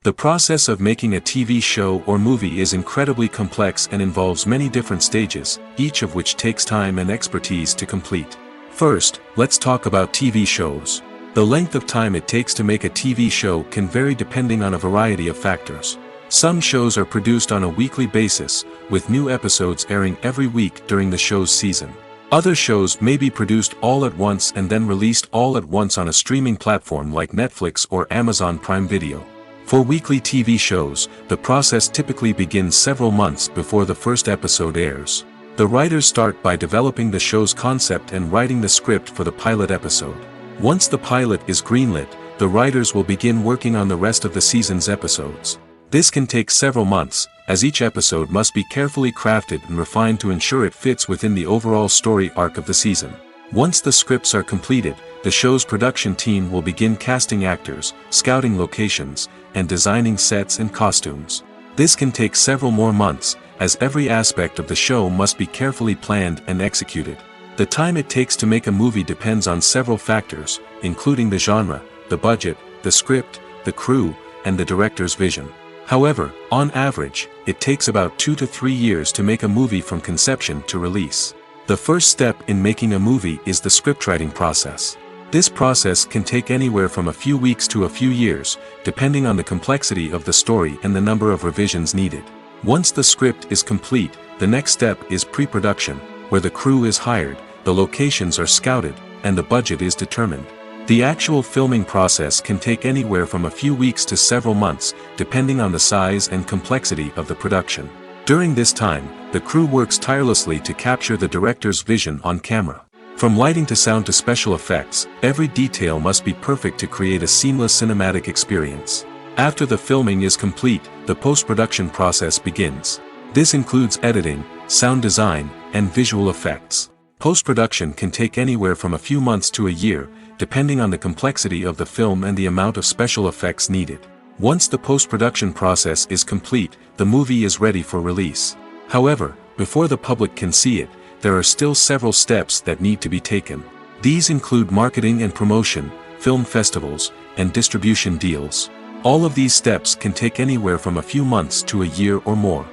The process of making a TV show or movie is incredibly complex and involves many different stages, each of which takes time and expertise to complete. First, let's talk about TV shows. The length of time it takes to make a TV show can vary depending on a variety of factors. Some shows are produced on a weekly basis, with new episodes airing every week during the show's season. Other shows may be produced all at once and then released all at once on a streaming platform like Netflix or Amazon Prime Video. For weekly TV shows, the process typically begins several months before the first episode airs. The writers start by developing the show's concept and writing the script for the pilot episode. Once the pilot is greenlit, the writers will begin working on the rest of the season's episodes. This can take several months, as each episode must be carefully crafted and refined to ensure it fits within the overall story arc of the season. Once the scripts are completed, the show's production team will begin casting actors, scouting locations, and designing sets and costumes. This can take several more months, as every aspect of the show must be carefully planned and executed. The time it takes to make a movie depends on several factors, including the genre, the budget, the script, the crew, and the director's vision. However, on average, it takes about 2 to 3 years to make a movie from conception to release. The first step in making a movie is the scriptwriting process. This process can take anywhere from a few weeks to a few years, depending on the complexity of the story and the number of revisions needed. Once the script is complete, the next step is pre-production, where the crew is hired, the locations are scouted, and the budget is determined. The actual filming process can take anywhere from a few weeks to several months, depending on the size and complexity of the production. During this time, the crew works tirelessly to capture the director's vision on camera. From lighting to sound to special effects, every detail must be perfect to create a seamless cinematic experience. After the filming is complete, the post-production process begins. This includes editing, sound design, and visual effects. Post-production can take anywhere from a few months to a year, depending on the complexity of the film and the amount of special effects needed. Once the post-production process is complete, the movie is ready for release. However, before the public can see it, there are still several steps that need to be taken. These include marketing and promotion, film festivals, and distribution deals. All of these steps can take anywhere from a few months to a year or more.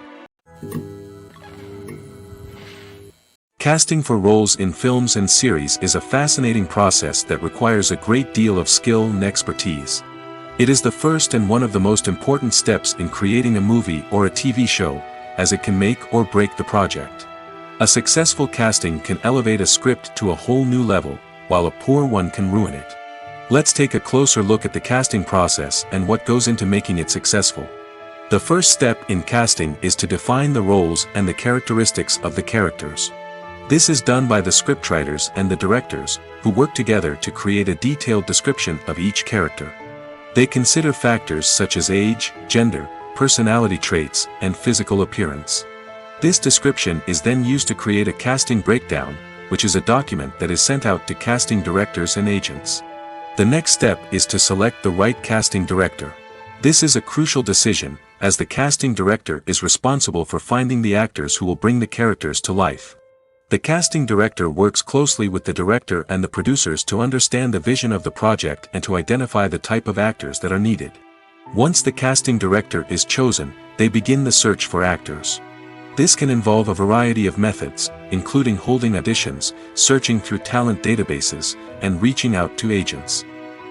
Casting for roles in films and series is a fascinating process that requires a great deal of skill and expertise. It is the first and one of the most important steps in creating a movie or a TV show, as it can make or break the project. A successful casting can elevate a script to a whole new level, while a poor one can ruin it. Let's take a closer look at the casting process and what goes into making it successful. The first step in casting is to define the roles and the characteristics of the characters. This is done by the scriptwriters and the directors, who work together to create a detailed description of each character. They consider factors such as age, gender, personality traits, and physical appearance. This description is then used to create a casting breakdown, which is a document that is sent out to casting directors and agents. The next step is to select the right casting director. This is a crucial decision, as the casting director is responsible for finding the actors who will bring the characters to life. The casting director works closely with the director and the producers to understand the vision of the project and to identify the type of actors that are needed. Once the casting director is chosen, they begin the search for actors. This can involve a variety of methods, including holding auditions, searching through talent databases, and reaching out to agents.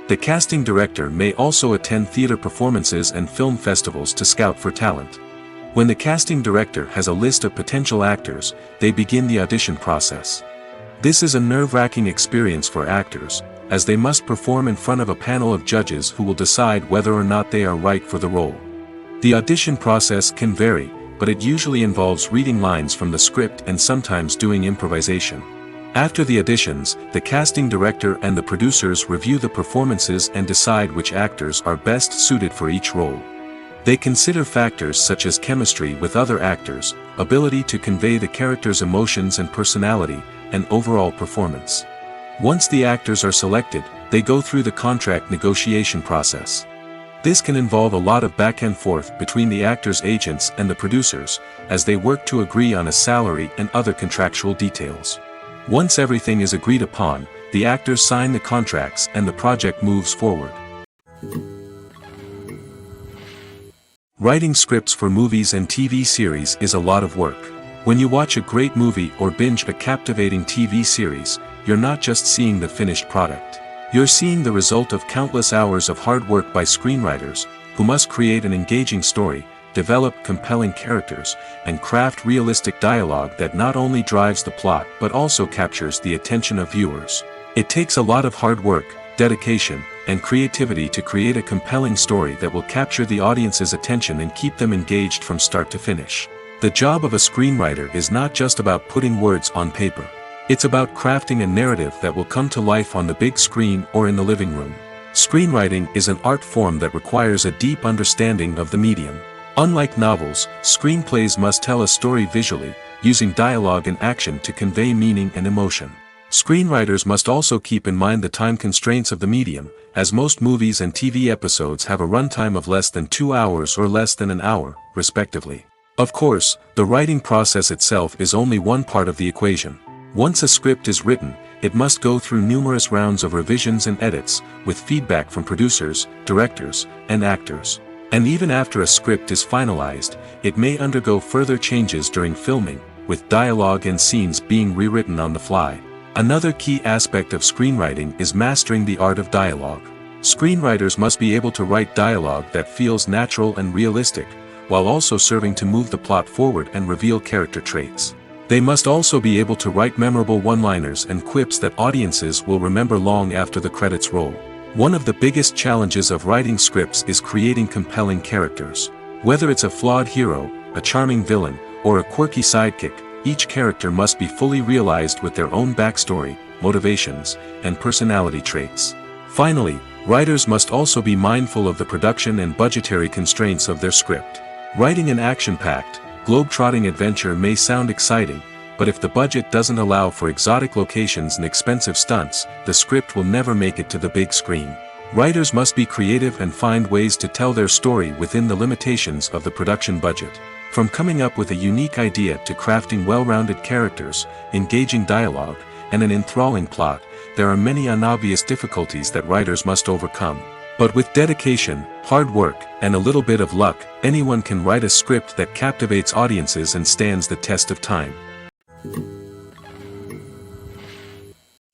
The casting director may also attend theater performances and film festivals to scout for talent. When the casting director has a list of potential actors, they begin the audition process. This is a nerve-wracking experience for actors, as they must perform in front of a panel of judges who will decide whether or not they are right for the role. The audition process can vary, but it usually involves reading lines from the script and sometimes doing improvisation. After the auditions, the casting director and the producers review the performances and decide which actors are best suited for each role. They consider factors such as chemistry with other actors, ability to convey the character's emotions and personality, and overall performance. Once the actors are selected, they go through the contract negotiation process. This can involve a lot of back and forth between the actors' agents and the producers, as they work to agree on a salary and other contractual details. Once everything is agreed upon, the actors sign the contracts and the project moves forward. Writing scripts for movies and TV series is a lot of work. When you watch a great movie or binge a captivating TV series, you're not just seeing the finished product. You're seeing the result of countless hours of hard work by screenwriters, who must create an engaging story, develop compelling characters, and craft realistic dialogue that not only drives the plot but also captures the attention of viewers. It takes a lot of hard work, dedication, and creativity to create a compelling story that will capture the audience's attention and keep them engaged from start to finish. The job of a screenwriter is not just about putting words on paper. It's about crafting a narrative that will come to life on the big screen or in the living room. Screenwriting is an art form that requires a deep understanding of the medium. Unlike novels, screenplays must tell a story visually, using dialogue and action to convey meaning and emotion. Screenwriters must also keep in mind the time constraints of the medium, as most movies and TV episodes have a runtime of less than 2 hours or less than an hour, respectively. Of course, the writing process itself is only one part of the equation. Once a script is written, it must go through numerous rounds of revisions and edits, with feedback from producers, directors, and actors. And even after a script is finalized, it may undergo further changes during filming, with dialogue and scenes being rewritten on the fly. Another key aspect of screenwriting is mastering the art of dialogue. Screenwriters must be able to write dialogue that feels natural and realistic, while also serving to move the plot forward and reveal character traits. They must also be able to write memorable one-liners and quips that audiences will remember long after the credits roll. One of the biggest challenges of writing scripts is creating compelling characters. Whether it's a flawed hero, a charming villain, or a quirky sidekick, each character must be fully realized with their own backstory, motivations, and personality traits. Finally, writers must also be mindful of the production and budgetary constraints of their script. Writing an action-packed, globe-trotting adventure may sound exciting, but if the budget doesn't allow for exotic locations and expensive stunts, the script will never make it to the big screen. Writers must be creative and find ways to tell their story within the limitations of the production budget. From coming up with a unique idea to crafting well-rounded characters, engaging dialogue, and an enthralling plot, there are many unobvious difficulties that writers must overcome. But with dedication, hard work, and a little bit of luck, anyone can write a script that captivates audiences and stands the test of time.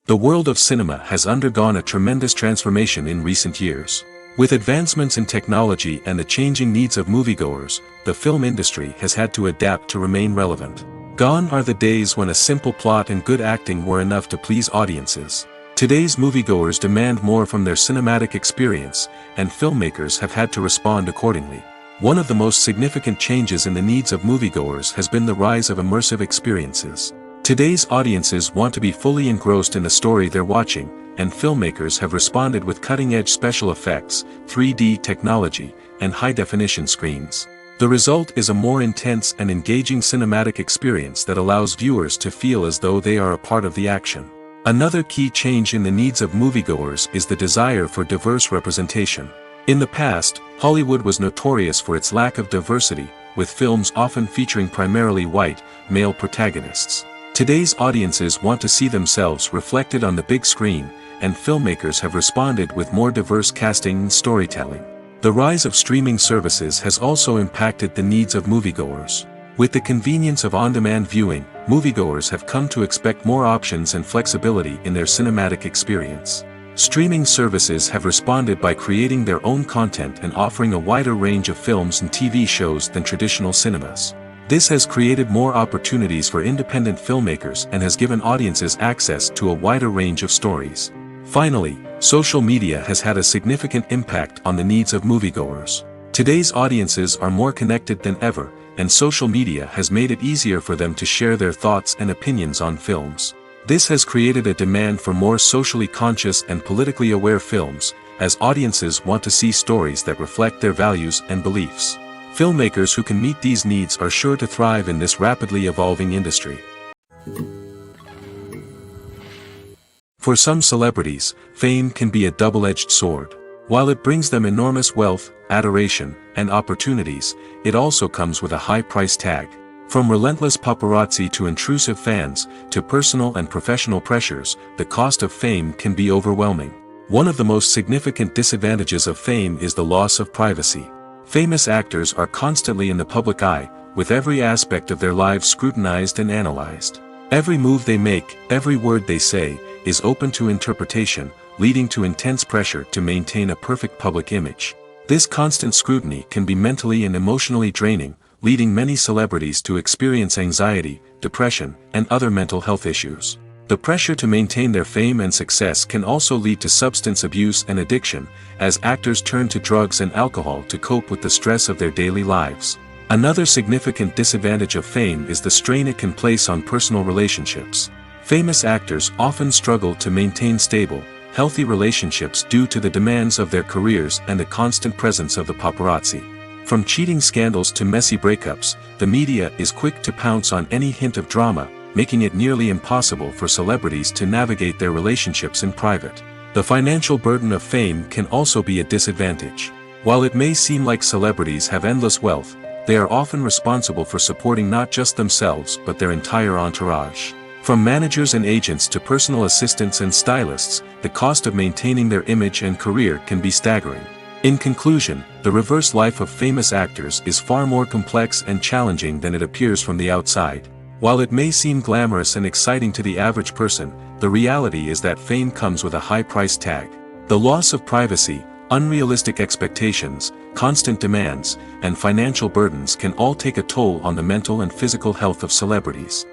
The world of cinema has undergone a tremendous transformation in recent years. With advancements in technology and the changing needs of moviegoers, the film industry has had to adapt to remain relevant. Gone are the days when a simple plot and good acting were enough to please audiences. Today's moviegoers demand more from their cinematic experience, and filmmakers have had to respond accordingly. One of the most significant changes in the needs of moviegoers has been the rise of immersive experiences. Today's audiences want to be fully engrossed in the story they're watching, and filmmakers have responded with cutting-edge special effects, 3D technology, and high-definition screens. The result is a more intense and engaging cinematic experience that allows viewers to feel as though they are a part of the action. Another key change in the needs of moviegoers is the desire for diverse representation. In the past, Hollywood was notorious for its lack of diversity, with films often featuring primarily white, male protagonists. Today's audiences want to see themselves reflected on the big screen, and filmmakers have responded with more diverse casting and storytelling. The rise of streaming services has also impacted the needs of moviegoers. With the convenience of on-demand viewing, moviegoers have come to expect more options and flexibility in their cinematic experience. Streaming services have responded by creating their own content and offering a wider range of films and TV shows than traditional cinemas. This has created more opportunities for independent filmmakers and has given audiences access to a wider range of stories. Finally, social media has had a significant impact on the needs of moviegoers. Today's audiences are more connected than ever, and social media has made it easier for them to share their thoughts and opinions on films. This has created a demand for more socially conscious and politically aware films, as audiences want to see stories that reflect their values and beliefs. Filmmakers who can meet these needs are sure to thrive in this rapidly evolving industry. For some celebrities, fame can be a double-edged sword. While it brings them enormous wealth, adoration, and opportunities, it also comes with a high price tag. From relentless paparazzi to intrusive fans, to personal and professional pressures, the cost of fame can be overwhelming. One of the most significant disadvantages of fame is the loss of privacy. Famous actors are constantly in the public eye, with every aspect of their lives scrutinized and analyzed. Every move they make, every word they say, is open to interpretation, leading to intense pressure to maintain a perfect public image. This constant scrutiny can be mentally and emotionally draining, leading many celebrities to experience anxiety, depression, and other mental health issues. The pressure to maintain their fame and success can also lead to substance abuse and addiction, as actors turn to drugs and alcohol to cope with the stress of their daily lives. Another significant disadvantage of fame is the strain it can place on personal relationships. Famous actors often struggle to maintain stable, healthy relationships due to the demands of their careers and the constant presence of the paparazzi. From cheating scandals to messy breakups, the media is quick to pounce on any hint of drama, making it nearly impossible for celebrities to navigate their relationships in private. The financial burden of fame can also be a disadvantage. While it may seem like celebrities have endless wealth, they are often responsible for supporting not just themselves but their entire entourage. From managers and agents to personal assistants and stylists, the cost of maintaining their image and career can be staggering. In conclusion, the reverse life of famous actors is far more complex and challenging than it appears from the outside. While it may seem glamorous and exciting to the average person, the reality is that fame comes with a high price tag. The loss of privacy, unrealistic expectations, constant demands, and financial burdens can all take a toll on the mental and physical health of celebrities.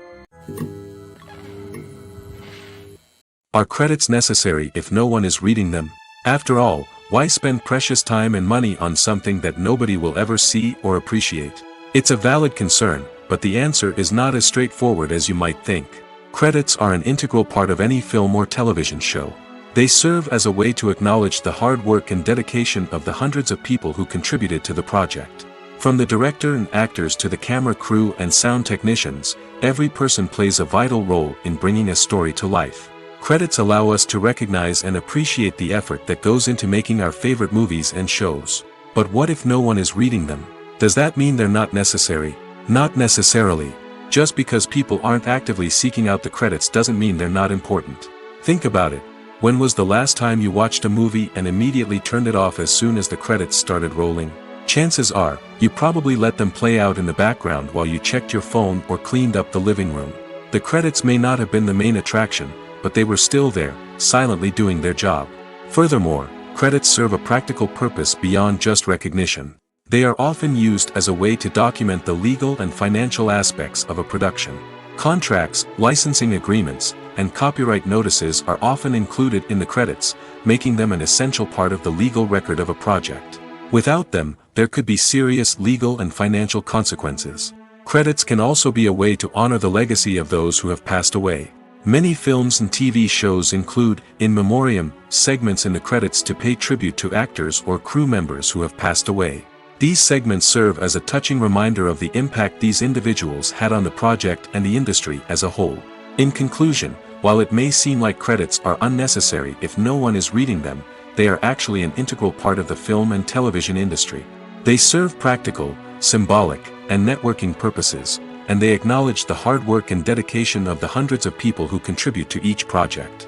Are credits necessary if no one is reading them? After all, why spend precious time and money on something that nobody will ever see or appreciate? It's a valid concern, but the answer is not as straightforward as you might think. Credits are an integral part of any film or television show. They serve as a way to acknowledge the hard work and dedication of the hundreds of people who contributed to the project. From the director and actors to the camera crew and sound technicians, every person plays a vital role in bringing a story to life. Credits allow us to recognize and appreciate the effort that goes into making our favorite movies and shows. But what if no one is reading them? Does that mean they're not necessary? Not necessarily. Just because people aren't actively seeking out the credits doesn't mean they're not important. Think about it. When was the last time you watched a movie and immediately turned it off as soon as the credits started rolling? Chances are, you probably let them play out in the background while you checked your phone or cleaned up the living room. The credits may not have been the main attraction, but they were still there, silently doing their job. Furthermore, credits serve a practical purpose beyond just recognition. They are often used as a way to document the legal and financial aspects of a production. Contracts, licensing agreements, and copyright notices are often included in the credits, making them an essential part of the legal record of a project. Without them, there could be serious legal and financial consequences. Credits can also be a way to honor the legacy of those who have passed away. Many films and TV shows include, in memoriam, segments in the credits to pay tribute to actors or crew members who have passed away. These segments serve as a touching reminder of the impact these individuals had on the project and the industry as a whole. In conclusion, while it may seem like credits are unnecessary if no one is reading them, they are actually an integral part of the film and television industry. They serve practical, symbolic, and networking purposes, and they acknowledge the hard work and dedication of the hundreds of people who contribute to each project.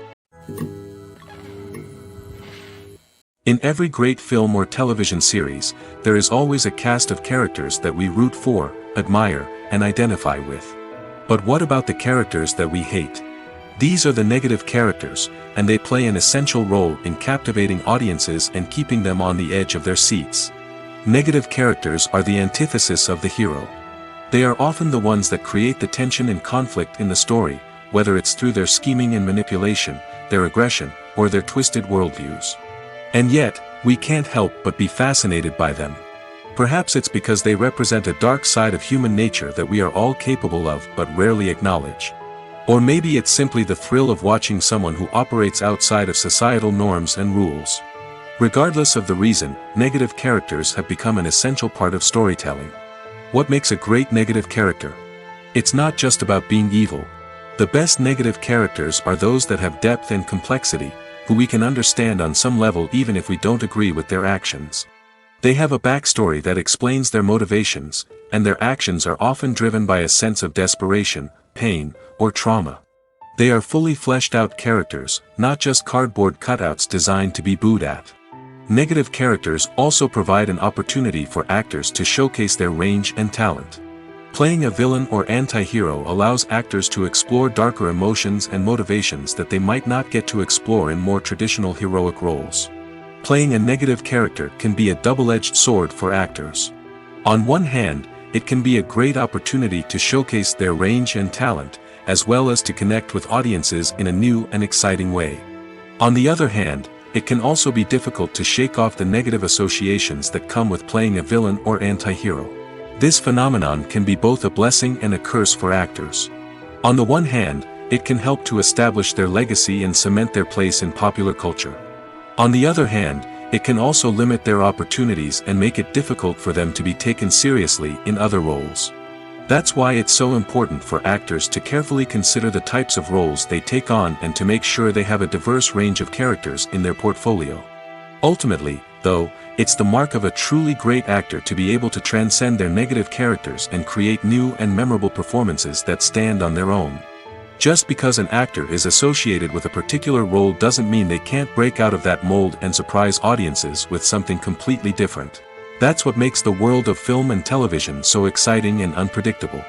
In every great film or television series, there is always a cast of characters that we root for, admire, and identify with. But what about the characters that we hate? These are the negative characters, and they play an essential role in captivating audiences and keeping them on the edge of their seats. Negative characters are the antithesis of the hero. They are often the ones that create the tension and conflict in the story, whether it's through their scheming and manipulation, their aggression, or their twisted worldviews. And yet, we can't help but be fascinated by them. Perhaps it's because they represent a dark side of human nature that we are all capable of but rarely acknowledge. Or maybe it's simply the thrill of watching someone who operates outside of societal norms and rules. Regardless of the reason, negative characters have become an essential part of storytelling. What makes a great negative character? It's not just about being evil. The best negative characters are those that have depth and complexity, who we can understand on some level even if we don't agree with their actions. They have a backstory that explains their motivations, and their actions are often driven by a sense of desperation, pain, or trauma. They are fully fleshed out characters, not just cardboard cutouts designed to be booed at. Negative characters also provide an opportunity for actors to showcase their range and talent. Playing a villain or anti-hero allows actors to explore darker emotions and motivations that they might not get to explore in more traditional heroic roles. Playing a negative character can be a double-edged sword for actors. On one hand, it can be a great opportunity to showcase their range and talent, as well as to connect with audiences in a new and exciting way. On the other hand, it can also be difficult to shake off the negative associations that come with playing a villain or anti-hero. This phenomenon can be both a blessing and a curse for actors. On the one hand, it can help to establish their legacy and cement their place in popular culture. On the other hand, it can also limit their opportunities and make it difficult for them to be taken seriously in other roles. That's why it's so important for actors to carefully consider the types of roles they take on and to make sure they have a diverse range of characters in their portfolio. Ultimately, though, it's the mark of a truly great actor to be able to transcend their negative characters and create new and memorable performances that stand on their own. Just because an actor is associated with a particular role doesn't mean they can't break out of that mold and surprise audiences with something completely different. That's what makes the world of film and television so exciting and unpredictable.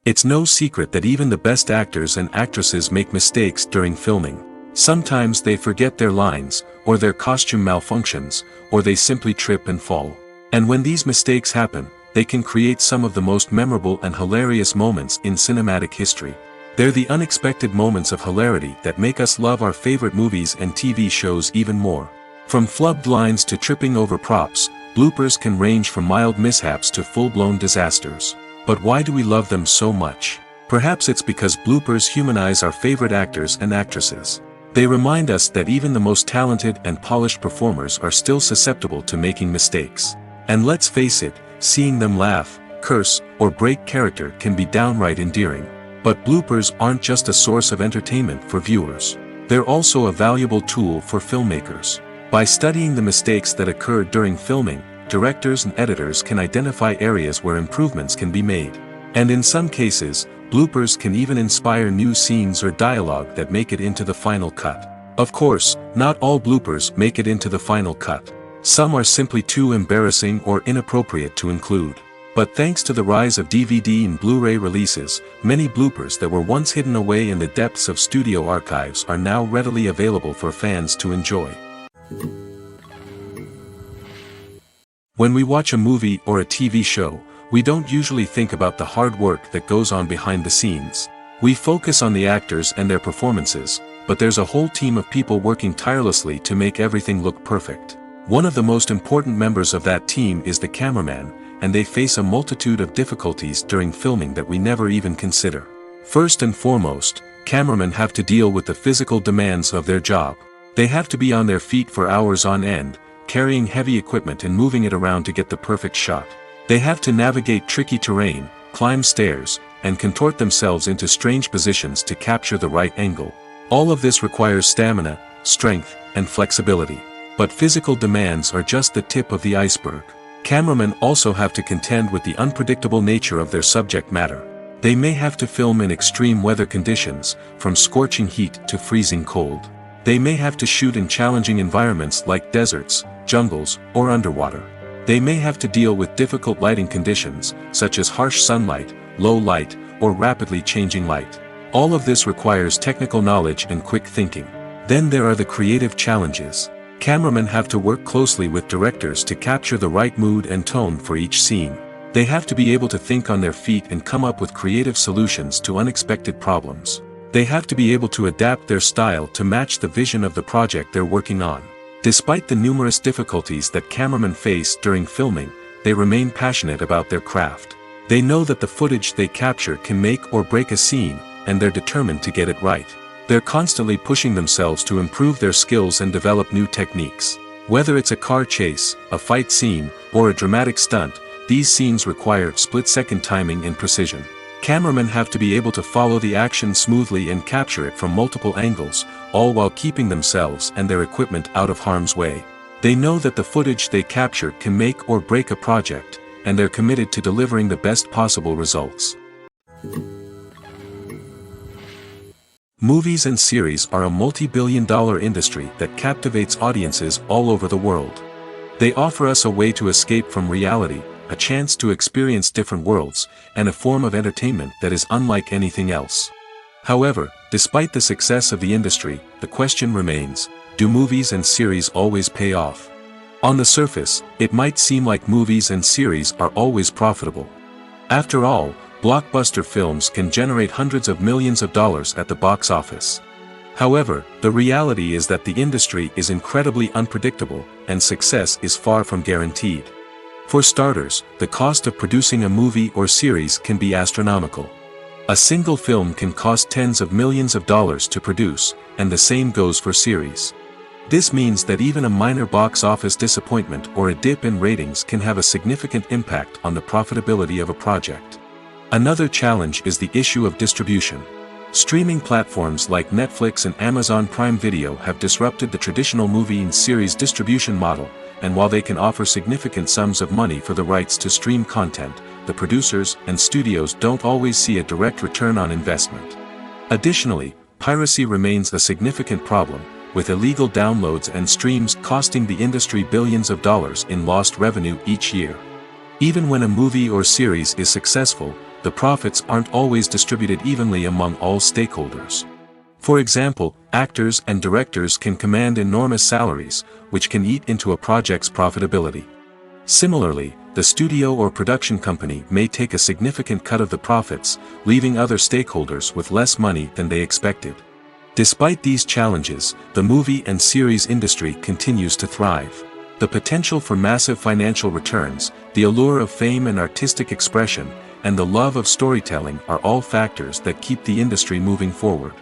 It's no secret that even the best actors and actresses make mistakes during filming. Sometimes they forget their lines, or their costume malfunctions, or they simply trip and fall. And when these mistakes happen, they can create some of the most memorable and hilarious moments in cinematic history. They're the unexpected moments of hilarity that make us love our favorite movies and TV shows even more. From flubbed lines to tripping over props, bloopers can range from mild mishaps to full-blown disasters. But why do we love them so much? Perhaps it's because bloopers humanize our favorite actors and actresses. They remind us that even the most talented and polished performers are still susceptible to making mistakes. And let's face it, seeing them laugh, curse, or break character can be downright endearing. But bloopers aren't just a source of entertainment for viewers. They're also a valuable tool for filmmakers. By studying the mistakes that occur during filming, directors and editors can identify areas where improvements can be made. And in some cases, bloopers can even inspire new scenes or dialogue that make it into the final cut. Of course, not all bloopers make it into the final cut. Some are simply too embarrassing or inappropriate to include. But thanks to the rise of DVD and Blu-ray releases, many bloopers that were once hidden away in the depths of studio archives are now readily available for fans to enjoy. When we watch a movie or a TV show, we don't usually think about the hard work that goes on behind the scenes. We focus on the actors and their performances, but there's a whole team of people working tirelessly to make everything look perfect. One of the most important members of that team is the cameraman, and they face a multitude of difficulties during filming that we never even consider. First and foremost, cameramen have to deal with the physical demands of their job. They have to be on their feet for hours on end, carrying heavy equipment and moving it around to get the perfect shot. They have to navigate tricky terrain, climb stairs, and contort themselves into strange positions to capture the right angle. All of this requires stamina, strength, and flexibility. But physical demands are just the tip of the iceberg. Cameramen also have to contend with the unpredictable nature of their subject matter. They may have to film in extreme weather conditions, from scorching heat to freezing cold. They may have to shoot in challenging environments like deserts, jungles, or underwater. They may have to deal with difficult lighting conditions, such as harsh sunlight, low light, or rapidly changing light. All of this requires technical knowledge and quick thinking. Then there are the creative challenges. Cameramen have to work closely with directors to capture the right mood and tone for each scene. They have to be able to think on their feet and come up with creative solutions to unexpected problems. They have to be able to adapt their style to match the vision of the project they're working on. Despite the numerous difficulties that cameramen face during filming, they remain passionate about their craft. They know that the footage they capture can make or break a scene, and they're determined to get it right. They're constantly pushing themselves to improve their skills and develop new techniques. Whether it's a car chase, a fight scene, or a dramatic stunt, these scenes require split-second timing and precision. Cameramen have to be able to follow the action smoothly and capture it from multiple angles, all while keeping themselves and their equipment out of harm's way. They know that the footage they capture can make or break a project, and they're committed to delivering the best possible results. Movies and series are a multi-billion-dollar industry that captivates audiences all over the world. They offer us a way to escape from reality, a chance to experience different worlds, and a form of entertainment that is unlike anything else. However, despite the success of the industry, the question remains, do movies and series always pay off? On the surface, it might seem like movies and series are always profitable. After all, blockbuster films can generate hundreds of millions of dollars at the box office. However, the reality is that the industry is incredibly unpredictable, and success is far from guaranteed. For starters, the cost of producing a movie or series can be astronomical. A single film can cost tens of millions of dollars to produce, and the same goes for series. This means that even a minor box office disappointment or a dip in ratings can have a significant impact on the profitability of a project. Another challenge is the issue of distribution. Streaming platforms like Netflix and Amazon Prime Video have disrupted the traditional movie and series distribution model, and while they can offer significant sums of money for the rights to stream content, the producers and studios don't always see a direct return on investment. Additionally, piracy remains a significant problem, with illegal downloads and streams costing the industry billions of dollars in lost revenue each year. Even when a movie or series is successful, the profits aren't always distributed evenly among all stakeholders. For example, actors and directors can command enormous salaries, which can eat into a project's profitability. Similarly, the studio or production company may take a significant cut of the profits, leaving other stakeholders with less money than they expected. Despite these challenges, the movie and series industry continues to thrive. The potential for massive financial returns, the allure of fame and artistic expression, and the love of storytelling are all factors that keep the industry moving forward.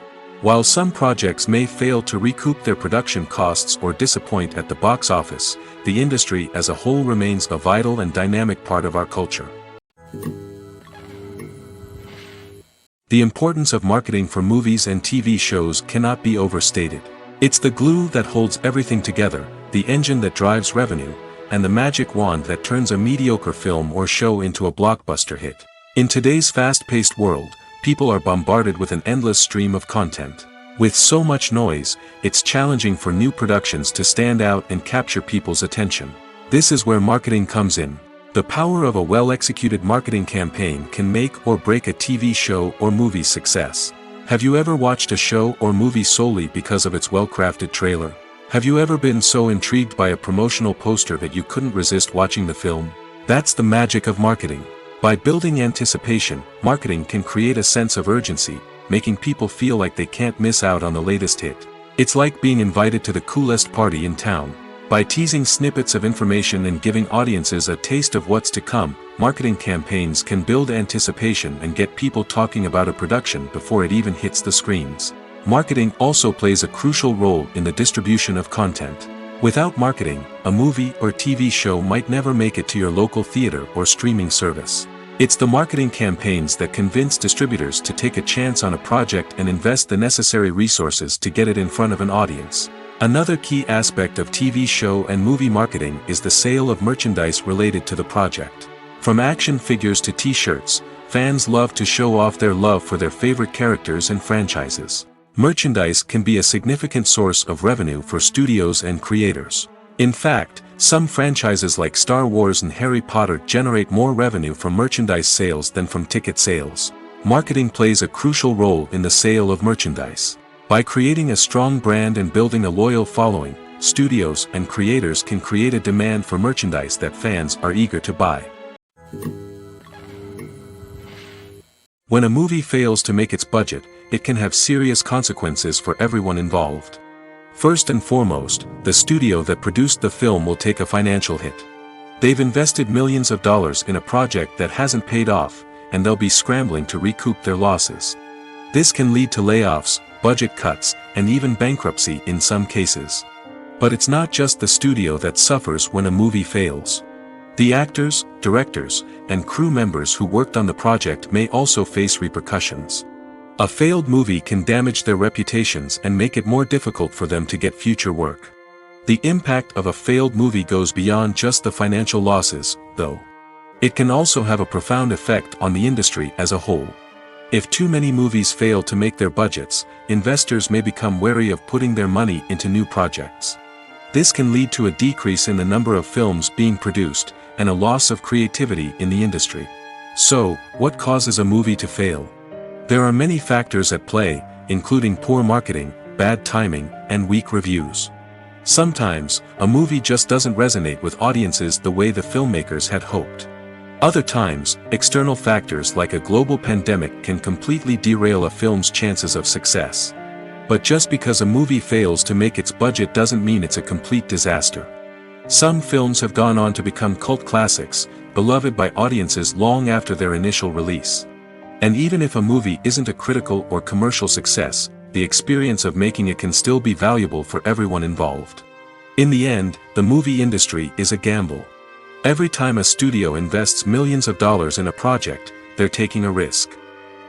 While some projects may fail to recoup their production costs or disappoint at the box office, the industry as a whole remains a vital and dynamic part of our culture. The importance of marketing for movies and TV shows cannot be overstated. It's the glue that holds everything together, the engine that drives revenue, and the magic wand that turns a mediocre film or show into a blockbuster hit. In today's fast-paced world, people are bombarded with an endless stream of content. With so much noise, it's challenging for new productions to stand out and capture people's attention. This is where marketing comes in. The power of a well-executed marketing campaign can make or break a TV show or movie's success. Have you ever watched a show or movie solely because of its well-crafted trailer? Have you ever been so intrigued by a promotional poster that you couldn't resist watching the film? That's the magic of marketing. By building anticipation, marketing can create a sense of urgency, making people feel like they can't miss out on the latest hit. It's like being invited to the coolest party in town. By teasing snippets of information and giving audiences a taste of what's to come, marketing campaigns can build anticipation and get people talking about a production before it even hits the screens. Marketing also plays a crucial role in the distribution of content. Without marketing, a movie or TV show might never make it to your local theater or streaming service. It's the marketing campaigns that convince distributors to take a chance on a project and invest the necessary resources to get it in front of an audience. Another key aspect of TV show and movie marketing is the sale of merchandise related to the project. From action figures to t-shirts, fans love to show off their love for their favorite characters and franchises. Merchandise can be a significant source of revenue for studios and creators. In fact, some franchises like Star Wars and Harry Potter generate more revenue from merchandise sales than from ticket sales. Marketing plays a crucial role in the sale of merchandise. By creating a strong brand and building a loyal following, studios and creators can create a demand for merchandise that fans are eager to buy. When a movie fails to make its budget, it can have serious consequences for everyone involved. First and foremost, the studio that produced the film will take a financial hit. They've invested millions of dollars in a project that hasn't paid off, and they'll be scrambling to recoup their losses. This can lead to layoffs, budget cuts, and even bankruptcy in some cases. But it's not just the studio that suffers when a movie fails. The actors, directors, and crew members who worked on the project may also face repercussions. A failed movie can damage their reputations and make it more difficult for them to get future work. The impact of a failed movie goes beyond just the financial losses, though. It can also have a profound effect on the industry as a whole. If too many movies fail to make their budgets, investors may become wary of putting their money into new projects. This can lead to a decrease in the number of films being produced, and a loss of creativity in the industry. So, what causes a movie to fail? There are many factors at play, including poor marketing, bad timing, and weak reviews. Sometimes, a movie just doesn't resonate with audiences the way the filmmakers had hoped. Other times, external factors like a global pandemic can completely derail a film's chances of success. But just because a movie fails to make its budget doesn't mean it's a complete disaster. Some films have gone on to become cult classics, beloved by audiences long after their initial release. And even if a movie isn't a critical or commercial success, the experience of making it can still be valuable for everyone involved. In the end, the movie industry is a gamble. Every time a studio invests millions of dollars in a project, they're taking a risk.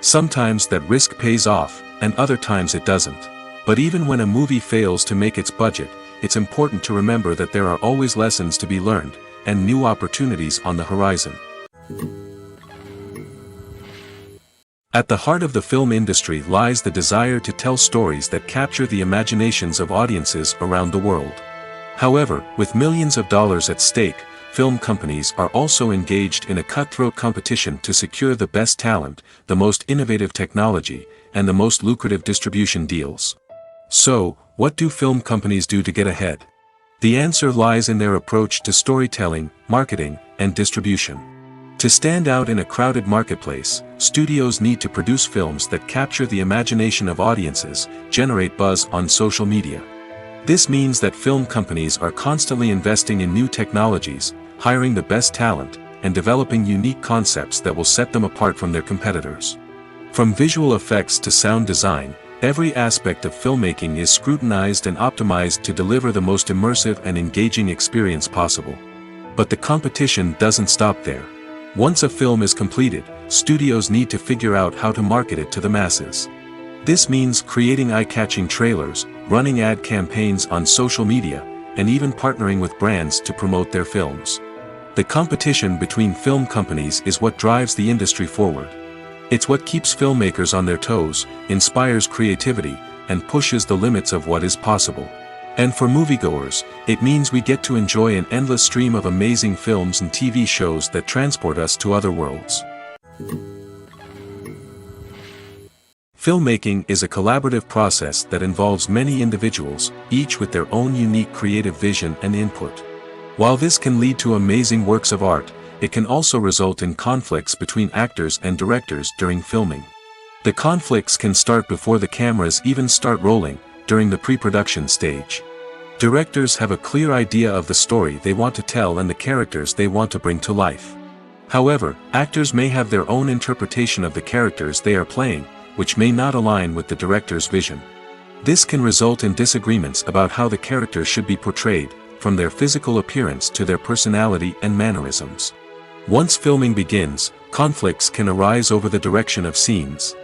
Sometimes that risk pays off, and other times it doesn't. But even when a movie fails to make its budget, it's important to remember that there are always lessons to be learned, and new opportunities on the horizon. At the heart of the film industry lies the desire to tell stories that capture the imaginations of audiences around the world. However, with millions of dollars at stake, film companies are also engaged in a cutthroat competition to secure the best talent, the most innovative technology, and the most lucrative distribution deals. So, what do film companies do to get ahead? The answer lies in their approach to storytelling, marketing, and distribution. To stand out in a crowded marketplace, studios need to produce films that capture the imagination of audiences, generate buzz on social media. This means that film companies are constantly investing in new technologies, hiring the best talent, and developing unique concepts that will set them apart from their competitors. From visual effects to sound design, every aspect of filmmaking is scrutinized and optimized to deliver the most immersive and engaging experience possible. But the competition doesn't stop there. Once a film is completed, studios need to figure out how to market it to the masses. This means creating eye-catching trailers, running ad campaigns on social media, and even partnering with brands to promote their films. The competition between film companies is what drives the industry forward. It's what keeps filmmakers on their toes, inspires creativity, and pushes the limits of what is possible. And for moviegoers, it means we get to enjoy an endless stream of amazing films and TV shows that transport us to other worlds. Filmmaking is a collaborative process that involves many individuals, each with their own unique creative vision and input. While this can lead to amazing works of art, it can also result in conflicts between actors and directors during filming. The conflicts can start before the cameras even start rolling, during the pre-production stage. Directors have a clear idea of the story they want to tell and the characters they want to bring to life. However, actors may have their own interpretation of the characters they are playing, which may not align with the director's vision. This can result in disagreements about how the characters should be portrayed, from their physical appearance to their personality and mannerisms. Once filming begins, conflicts can arise over the direction of scenes.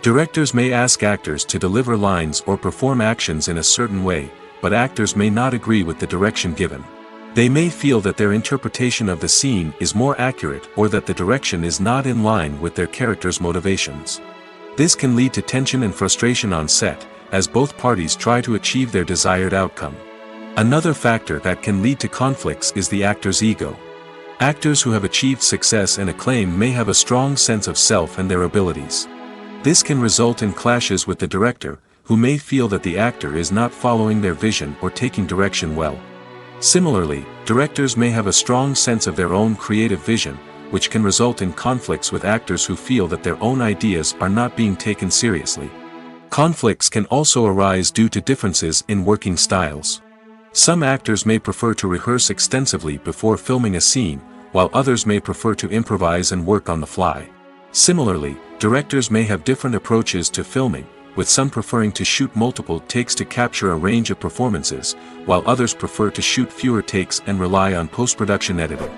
Directors may ask actors to deliver lines or perform actions in a certain way, but actors may not agree with the direction given. They may feel that their interpretation of the scene is more accurate or that the direction is not in line with their character's motivations. This can lead to tension and frustration on set, as both parties try to achieve their desired outcome. Another factor that can lead to conflicts is the actor's ego. Actors who have achieved success and acclaim may have a strong sense of self and their abilities. This can result in clashes with the director, who may feel that the actor is not following their vision or taking direction well. Similarly, directors may have a strong sense of their own creative vision, which can result in conflicts with actors who feel that their own ideas are not being taken seriously. Conflicts can also arise due to differences in working styles. Some actors may prefer to rehearse extensively before filming a scene, while others may prefer to improvise and work on the fly. Similarly, directors may have different approaches to filming, with some preferring to shoot multiple takes to capture a range of performances, while others prefer to shoot fewer takes and rely on post-production editing.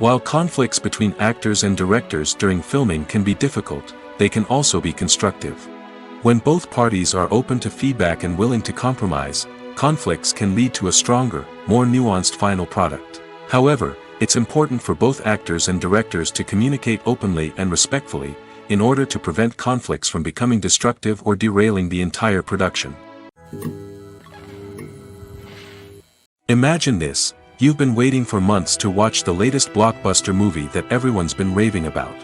While conflicts between actors and directors during filming can be difficult, they can also be constructive. When both parties are open to feedback and willing to compromise, conflicts can lead to a stronger, more nuanced final product. However, it's important for both actors and directors to communicate openly and respectfully, in order to prevent conflicts from becoming destructive or derailing the entire production. Imagine this, you've been waiting for months to watch the latest blockbuster movie that everyone's been raving about.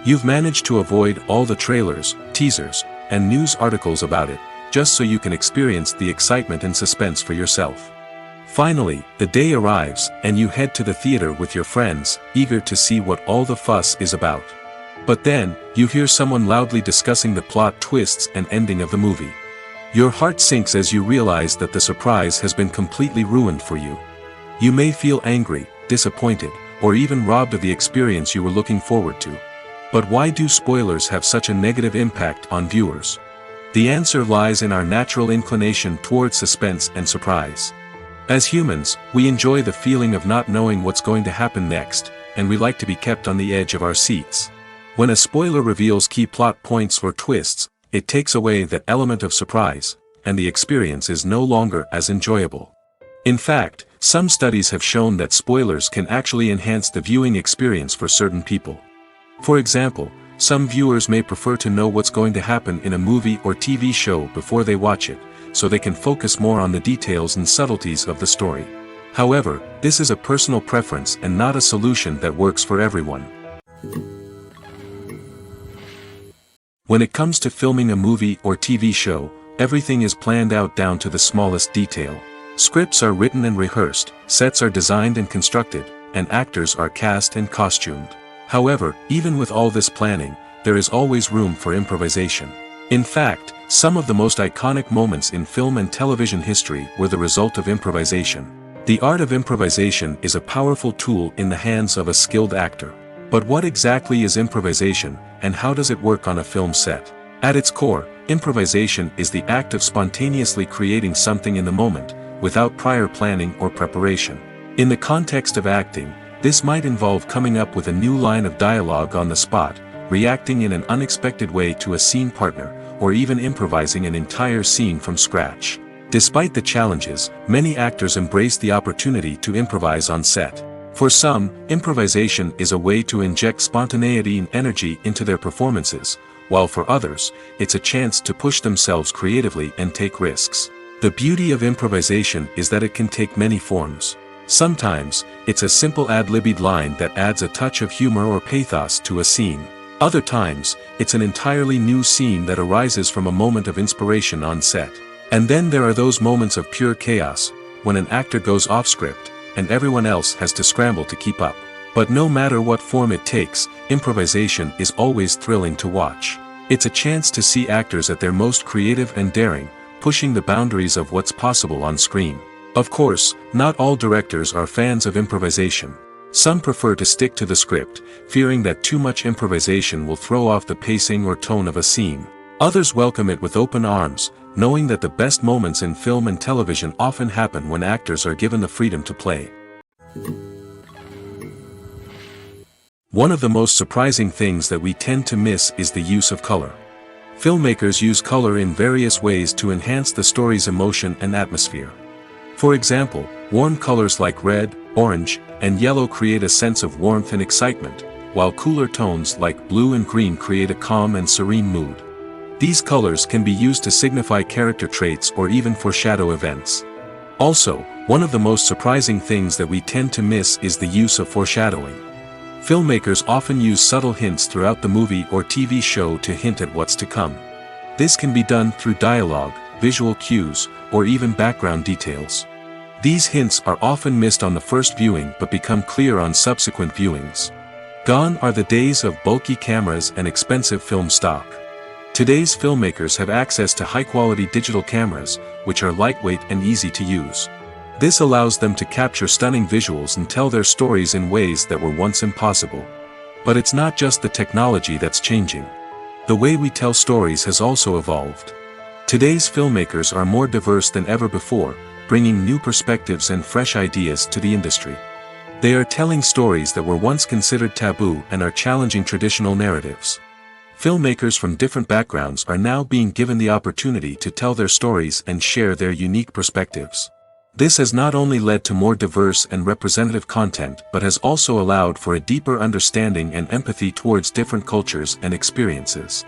You've managed to avoid all the trailers, teasers, and news articles about it, just so you can experience the excitement and suspense for yourself. Finally, the day arrives, and you head to the theater with your friends, eager to see what all the fuss is about. But then, you hear someone loudly discussing the plot twists and ending of the movie. Your heart sinks as you realize that the surprise has been completely ruined for you. You may feel angry, disappointed, or even robbed of the experience you were looking forward to. But why do spoilers have such a negative impact on viewers? The answer lies in our natural inclination toward suspense and surprise. As humans, we enjoy the feeling of not knowing what's going to happen next, and we like to be kept on the edge of our seats. When a spoiler reveals key plot points or twists, it takes away that element of surprise, and the experience is no longer as enjoyable. In fact, some studies have shown that spoilers can actually enhance the viewing experience for certain people. For example, some viewers may prefer to know what's going to happen in a movie or TV show before they watch it, so they can focus more on the details and subtleties of the story. However, this is a personal preference and not a solution that works for everyone. When it comes to filming a movie or TV show, everything is planned out down to the smallest detail. Scripts are written and rehearsed, sets are designed and constructed, and actors are cast and costumed. However, even with all this planning, there is always room for improvisation. In fact, some of the most iconic moments in film and television history were the result of improvisation. The art of improvisation is a powerful tool in the hands of a skilled actor. But what exactly is improvisation, and how does it work on a film set? At its core, improvisation is the act of spontaneously creating something in the moment, without prior planning or preparation. In the context of acting, this might involve coming up with a new line of dialogue on the spot, reacting in an unexpected way to a scene partner, or even improvising an entire scene from scratch. Despite the challenges, many actors embrace the opportunity to improvise on set. For some, improvisation is a way to inject spontaneity and energy into their performances, while for others, it's a chance to push themselves creatively and take risks. The beauty of improvisation is that it can take many forms. Sometimes, it's a simple ad-libbed line that adds a touch of humor or pathos to a scene. Other times, it's an entirely new scene that arises from a moment of inspiration on set. And then there are those moments of pure chaos, when an actor goes off script, and everyone else has to scramble to keep up. But no matter what form it takes, improvisation is always thrilling to watch. It's a chance to see actors at their most creative and daring, pushing the boundaries of what's possible on screen. Of course, not all directors are fans of improvisation. Some prefer to stick to the script, fearing that too much improvisation will throw off the pacing or tone of a scene. Others welcome it with open arms, knowing that the best moments in film and television often happen when actors are given the freedom to play. One of the most surprising things that we tend to miss is the use of color. Filmmakers use color in various ways to enhance the story's emotion and atmosphere. For example, warm colors like red, orange, and yellow create a sense of warmth and excitement, while cooler tones like blue and green create a calm and serene mood. These colors can be used to signify character traits or even foreshadow events. Also, one of the most surprising things that we tend to miss is the use of foreshadowing. Filmmakers often use subtle hints throughout the movie or TV show to hint at what's to come. This can be done through dialogue, visual cues, or even background details. These hints are often missed on the first viewing but become clear on subsequent viewings. Gone are the days of bulky cameras and expensive film stock. Today's filmmakers have access to high-quality digital cameras, which are lightweight and easy to use. This allows them to capture stunning visuals and tell their stories in ways that were once impossible. But it's not just the technology that's changing. The way we tell stories has also evolved. Today's filmmakers are more diverse than ever before, bringing new perspectives and fresh ideas to the industry. They are telling stories that were once considered taboo and are challenging traditional narratives. Filmmakers from different backgrounds are now being given the opportunity to tell their stories and share their unique perspectives. This has not only led to more diverse and representative content but has also allowed for a deeper understanding and empathy towards different cultures and experiences.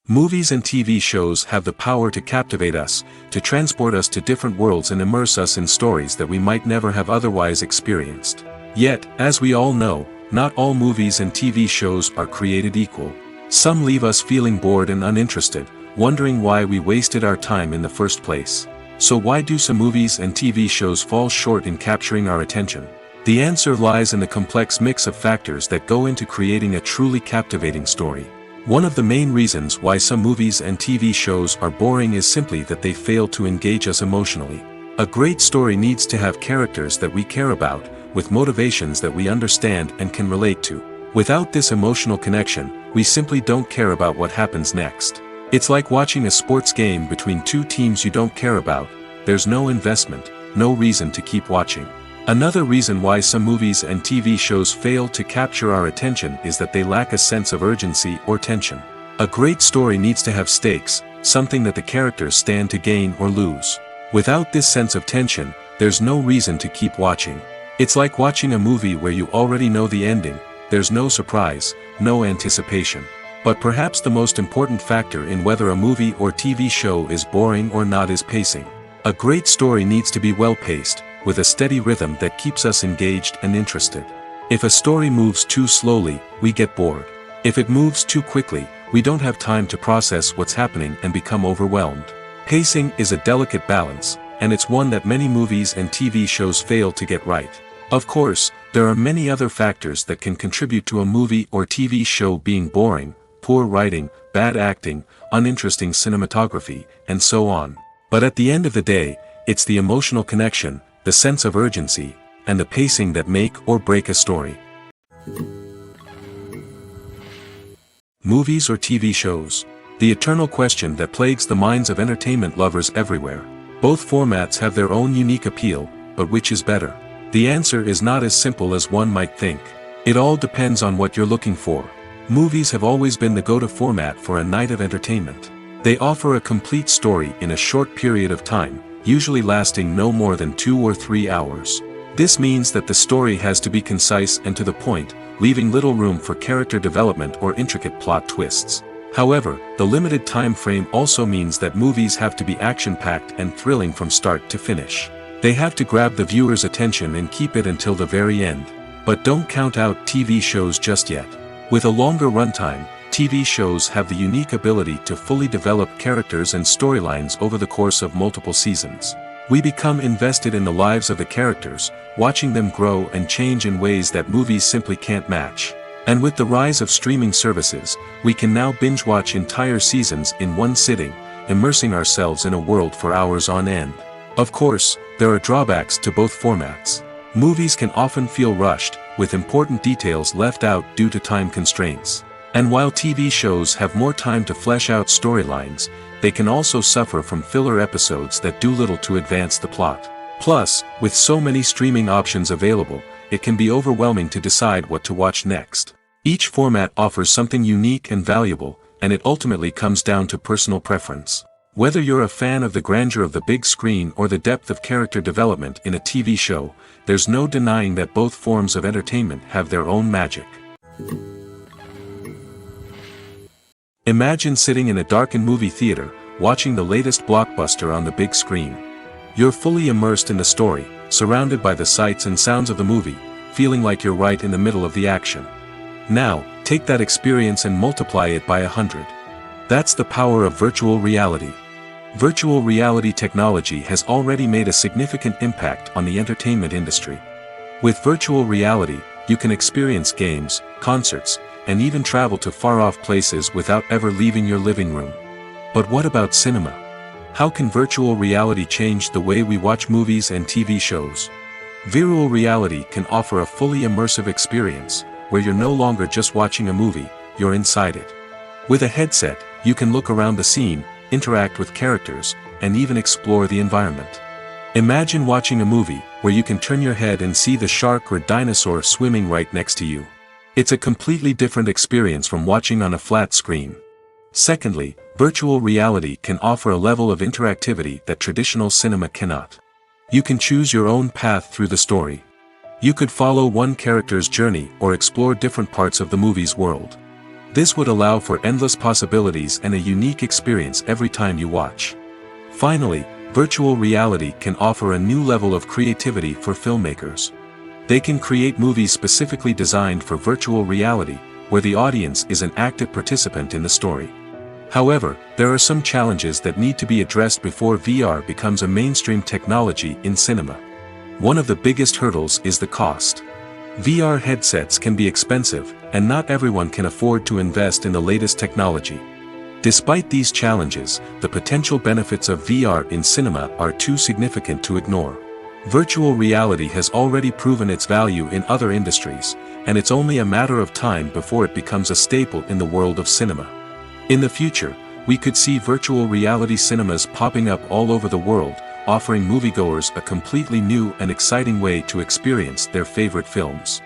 Movies and TV shows have the power to captivate us, to transport us to different worlds and immerse us in stories that we might never have otherwise experienced. Yet, as we all know, not all movies and TV shows are created equal. Some leave us feeling bored and uninterested, wondering why we wasted our time in the first place. So why do some movies and TV shows fall short in capturing our attention? The answer lies in the complex mix of factors that go into creating a truly captivating story. One of the main reasons why some movies and TV shows are boring is simply that they fail to engage us emotionally. A great story needs to have characters that we care about, with motivations that we understand and can relate to. Without this emotional connection, we simply don't care about what happens next. It's like watching a sports game between two teams you don't care about. There's no investment, no reason to keep watching. Another reason why some movies and TV shows fail to capture our attention is that they lack a sense of urgency or tension. A great story needs to have stakes, something that the characters stand to gain or lose. Without this sense of tension, there's no reason to keep watching. It's like watching a movie where you already know the ending. There's no surprise, no anticipation. But perhaps the most important factor in whether a movie or TV show is boring or not is pacing. A great story needs to be well-paced, with a steady rhythm that keeps us engaged and interested. If a story moves too slowly, we get bored. If it moves too quickly, we don't have time to process what's happening and become overwhelmed. Pacing is a delicate balance, and it's one that many movies and TV shows fail to get right. Of course, there are many other factors that can contribute to a movie or TV show being boring: poor writing, bad acting, uninteresting cinematography, and so on. But at the end of the day, it's the emotional connection, the sense of urgency, and the pacing that make or break a story. Movies or TV shows? The eternal question that plagues the minds of entertainment lovers everywhere. Both formats have their own unique appeal, but which is better? The answer is not as simple as one might think. It all depends on what you're looking for. Movies have always been the go-to format for a night of entertainment. They offer a complete story in a short period of time, usually lasting no more than 2 or 3 hours. This means that the story has to be concise and to the point, leaving little room for character development or intricate plot twists. However, the limited time frame also means that movies have to be action-packed and thrilling from start to finish. They have to grab the viewer's attention and keep it until the very end. But don't count out TV shows just yet. With a longer runtime, TV shows have the unique ability to fully develop characters and storylines over the course of multiple seasons. We become invested in the lives of the characters, watching them grow and change in ways that movies simply can't match. And with the rise of streaming services, we can now binge-watch entire seasons in one sitting, immersing ourselves in a world for hours on end. Of course, there are drawbacks to both formats. Movies can often feel rushed, with important details left out due to time constraints. And while TV shows have more time to flesh out storylines, they can also suffer from filler episodes that do little to advance the plot. Plus, with so many streaming options available, it can be overwhelming to decide what to watch next. Each format offers something unique and valuable, and it ultimately comes down to personal preference. Whether you're a fan of the grandeur of the big screen or the depth of character development in a TV show, there's no denying that both forms of entertainment have their own magic. Imagine sitting in a darkened movie theater, watching the latest blockbuster on the big screen. You're fully immersed in the story, surrounded by the sights and sounds of the movie, feeling like you're right in the middle of the action. Now, take that experience and multiply it by 100. That's the power of virtual reality. Virtual reality technology has already made a significant impact on the entertainment industry. With virtual reality, you can experience games, concerts, and even travel to far-off places without ever leaving your living room. But what about cinema? How can virtual reality change the way we watch movies and TV shows? Virtual reality can offer a fully immersive experience, where you're no longer just watching a movie, you're inside it. With a headset, you can look around the scene, interact with characters, and even explore the environment. Imagine watching a movie where you can turn your head and see the shark or dinosaur swimming right next to you. It's a completely different experience from watching on a flat screen. Secondly, virtual reality can offer a level of interactivity that traditional cinema cannot. You can choose your own path through the story. You could follow one character's journey or explore different parts of the movie's world. This would allow for endless possibilities and a unique experience every time you watch. Finally, virtual reality can offer a new level of creativity for filmmakers. They can create movies specifically designed for virtual reality, where the audience is an active participant in the story. However, there are some challenges that need to be addressed before VR becomes a mainstream technology in cinema. One of the biggest hurdles is the cost. VR headsets can be expensive, and not everyone can afford to invest in the latest technology. Despite these challenges, the potential benefits of VR in cinema are too significant to ignore. Virtual reality has already proven its value in other industries, and it's only a matter of time before it becomes a staple in the world of cinema. In the future, we could see virtual reality cinemas popping up all over the world, offering moviegoers a completely new and exciting way to experience their favorite films.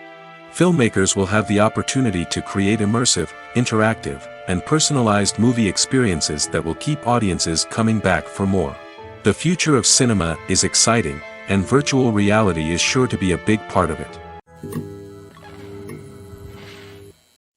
Filmmakers will have the opportunity to create immersive, interactive, and personalized movie experiences that will keep audiences coming back for more. The future of cinema is exciting, and virtual reality is sure to be a big part of it.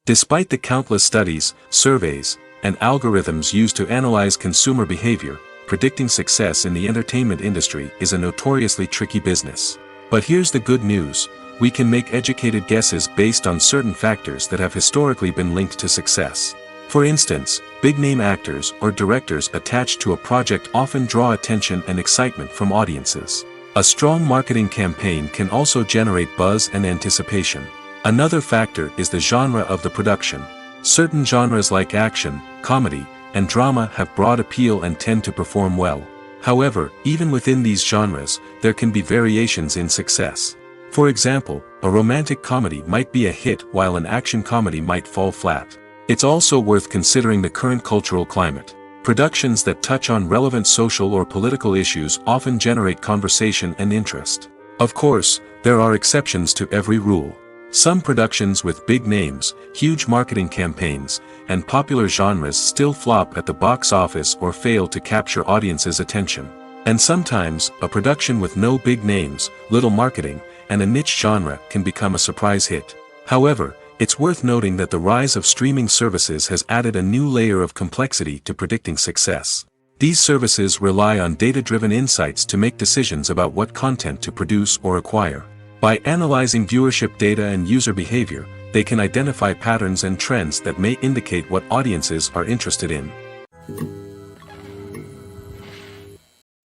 Despite the countless studies, surveys, and algorithms used to analyze consumer behavior, predicting success in the entertainment industry is a notoriously tricky business. But here's the good news: we can make educated guesses based on certain factors that have historically been linked to success. For instance, big-name actors or directors attached to a project often draw attention and excitement from audiences. A strong marketing campaign can also generate buzz and anticipation. Another factor is the genre of the production. Certain genres like action, comedy, and drama have broad appeal and tend to perform well. However, even within these genres, there can be variations in success. For example, a romantic comedy might be a hit while an action comedy might fall flat. It's also worth considering the current cultural climate. Productions that touch on relevant social or political issues often generate conversation and interest. Of course, there are exceptions to every rule. Some productions with big names, huge marketing campaigns, and popular genres still flop at the box office or fail to capture audiences' attention. And sometimes, a production with no big names, little marketing, and a niche genre can become a surprise hit. However, it's worth noting that the rise of streaming services has added a new layer of complexity to predicting success. These services rely on data-driven insights to make decisions about what content to produce or acquire. By analyzing viewership data and user behavior, they can identify patterns and trends that may indicate what audiences are interested in.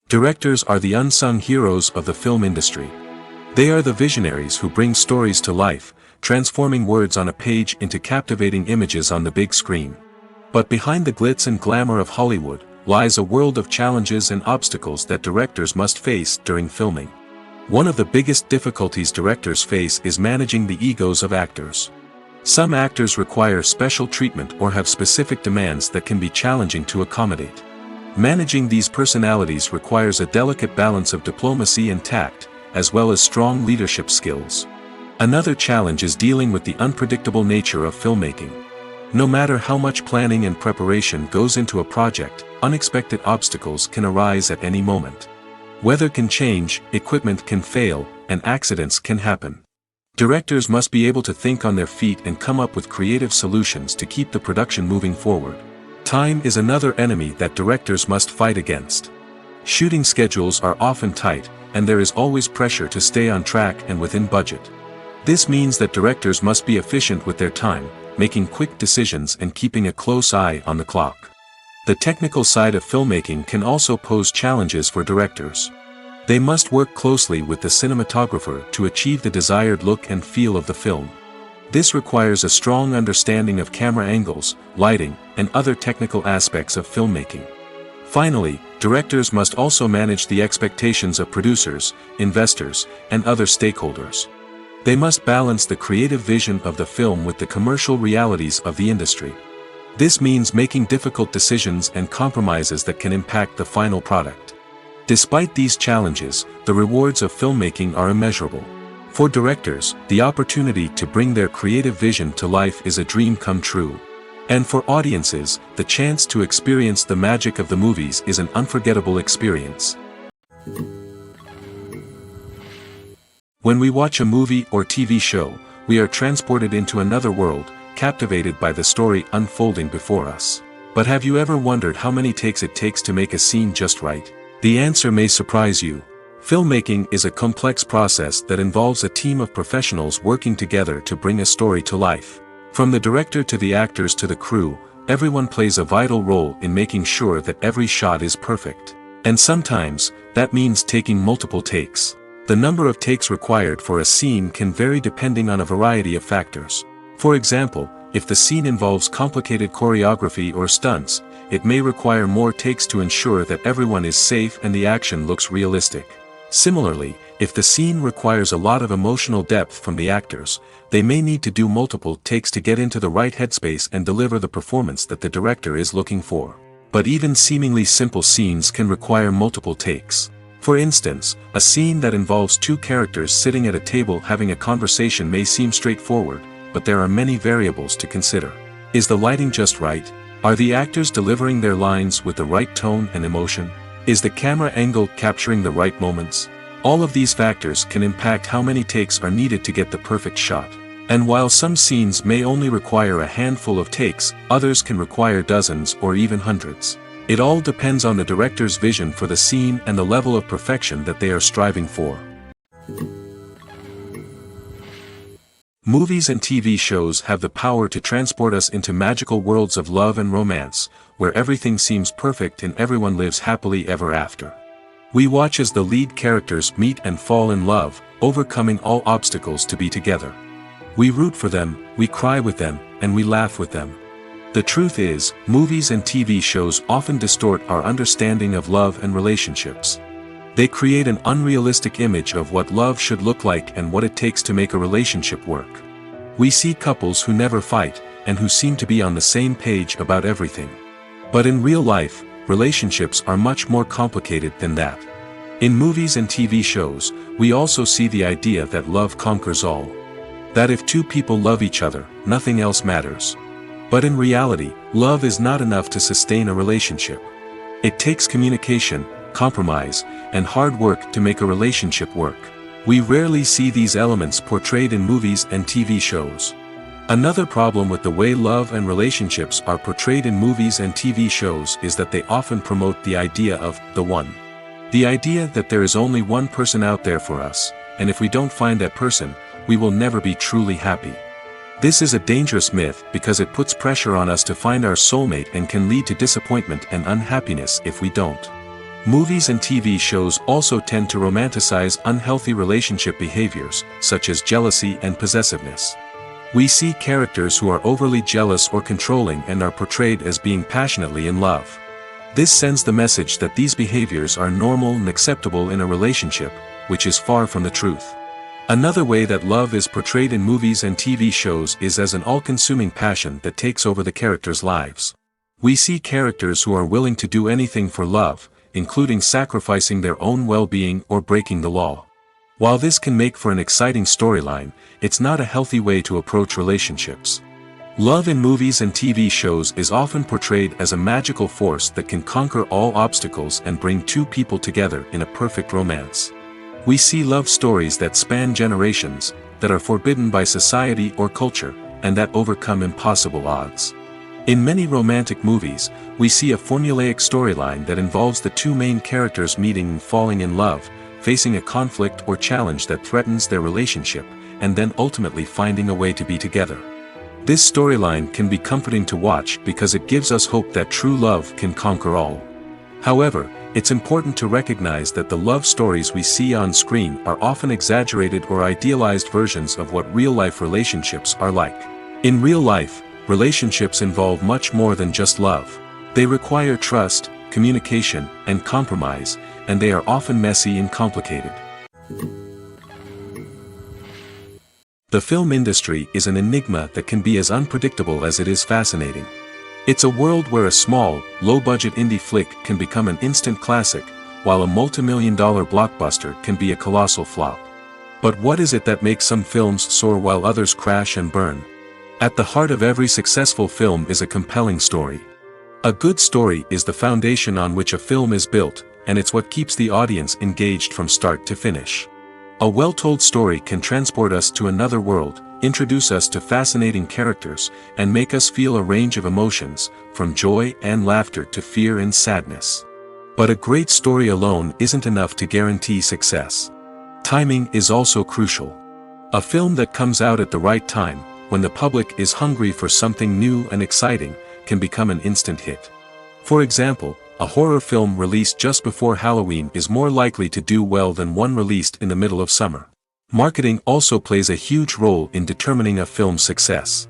Directors are the unsung heroes of the film industry. They are the visionaries who bring stories to life, transforming words on a page into captivating images on the big screen. But behind the glitz and glamour of Hollywood lies a world of challenges and obstacles that directors must face during filming. One of the biggest difficulties directors face is managing the egos of actors. Some actors require special treatment or have specific demands that can be challenging to accommodate. Managing these personalities requires a delicate balance of diplomacy and tact, as well as strong leadership skills. Another challenge is dealing with the unpredictable nature of filmmaking. No matter how much planning and preparation goes into a project, unexpected obstacles can arise at any moment. Weather can change, equipment can fail, and accidents can happen. Directors must be able to think on their feet and come up with creative solutions to keep the production moving forward. Time is another enemy that directors must fight against. Shooting schedules are often tight, and there is always pressure to stay on track and within budget. This means that directors must be efficient with their time, making quick decisions and keeping a close eye on the clock. The technical side of filmmaking can also pose challenges for directors. They must work closely with the cinematographer to achieve the desired look and feel of the film. This requires a strong understanding of camera angles, lighting, and other technical aspects of filmmaking. Finally, directors must also manage the expectations of producers, investors, and other stakeholders. They must balance the creative vision of the film with the commercial realities of the industry. This means making difficult decisions and compromises that can impact the final product. Despite these challenges, the rewards of filmmaking are immeasurable. For directors, the opportunity to bring their creative vision to life is a dream come true. And for audiences, the chance to experience the magic of the movies is an unforgettable experience. When we watch a movie or TV show, we are transported into another world, captivated by the story unfolding before us. But have you ever wondered how many takes it takes to make a scene just right? The answer may surprise you. Filmmaking is a complex process that involves a team of professionals working together to bring a story to life. From the director to the actors to the crew, everyone plays a vital role in making sure that every shot is perfect. And sometimes, that means taking multiple takes. The number of takes required for a scene can vary depending on a variety of factors. For example, if the scene involves complicated choreography or stunts, it may require more takes to ensure that everyone is safe and the action looks realistic. Similarly, if the scene requires a lot of emotional depth from the actors, they may need to do multiple takes to get into the right headspace and deliver the performance that the director is looking for. But even seemingly simple scenes can require multiple takes. For instance, a scene that involves two characters sitting at a table having a conversation may seem straightforward, but there are many variables to consider. Is the lighting just right? Are the actors delivering their lines with the right tone and emotion? Is the camera angle capturing the right moments? All of these factors can impact how many takes are needed to get the perfect shot. And while some scenes may only require a handful of takes, others can require dozens or even hundreds. It all depends on the director's vision for the scene and the level of perfection that they are striving for. Movies and TV shows have the power to transport us into magical worlds of love and romance, where everything seems perfect and everyone lives happily ever after. We watch as the lead characters meet and fall in love, overcoming all obstacles to be together. We root for them, we cry with them, and we laugh with them. The truth is, movies and TV shows often distort our understanding of love and relationships. They create an unrealistic image of what love should look like and what it takes to make a relationship work. We see couples who never fight, and who seem to be on the same page about everything. But in real life, relationships are much more complicated than that. In movies and TV shows, we also see the idea that love conquers all. That if two people love each other, nothing else matters. But in reality, love is not enough to sustain a relationship. It takes communication, compromise, and hard work to make a relationship work. We rarely see these elements portrayed in movies and TV shows. Another problem with the way love and relationships are portrayed in movies and TV shows is that they often promote the idea of the one. The idea that there is only one person out there for us, and if we don't find that person, we will never be truly happy. This is a dangerous myth because it puts pressure on us to find our soulmate and can lead to disappointment and unhappiness if we don't. Movies and TV shows also tend to romanticize unhealthy relationship behaviors, such as jealousy and possessiveness. We see characters who are overly jealous or controlling and are portrayed as being passionately in love. This sends the message that these behaviors are normal and acceptable in a relationship, which is far from the truth. Another way that love is portrayed in movies and TV shows is as an all-consuming passion that takes over the characters' lives. We see characters who are willing to do anything for love, including sacrificing their own well-being or breaking the law. While this can make for an exciting storyline, it's not a healthy way to approach relationships. Love in movies and TV shows is often portrayed as a magical force that can conquer all obstacles and bring two people together in a perfect romance. We see love stories that span generations, that are forbidden by society or culture, and that overcome impossible odds. In many romantic movies, we see a formulaic storyline that involves the two main characters meeting and falling in love, facing a conflict or challenge that threatens their relationship, and then ultimately finding a way to be together. This storyline can be comforting to watch because it gives us hope that true love can conquer all. However, it's important to recognize that the love stories we see on screen are often exaggerated or idealized versions of what real-life relationships are like. In real life, relationships involve much more than just love. They require trust, communication, and compromise, and they are often messy and complicated. The film industry is an enigma that can be as unpredictable as it is fascinating. It's a world where a small, low-budget indie flick can become an instant classic, while a multi-million-dollar blockbuster can be a colossal flop. But what is it that makes some films soar while others crash and burn? At the heart of every successful film is a compelling story. A good story is the foundation on which a film is built, and it's what keeps the audience engaged from start to finish. A well-told story can transport us to another world, introduce us to fascinating characters, and make us feel a range of emotions, from joy and laughter to fear and sadness. But a great story alone isn't enough to guarantee success. Timing is also crucial. A film that comes out at the right time, when the public is hungry for something new and exciting, can become an instant hit. For example, a horror film released just before Halloween is more likely to do well than one released in the middle of summer. Marketing also plays a huge role in determining a film's success.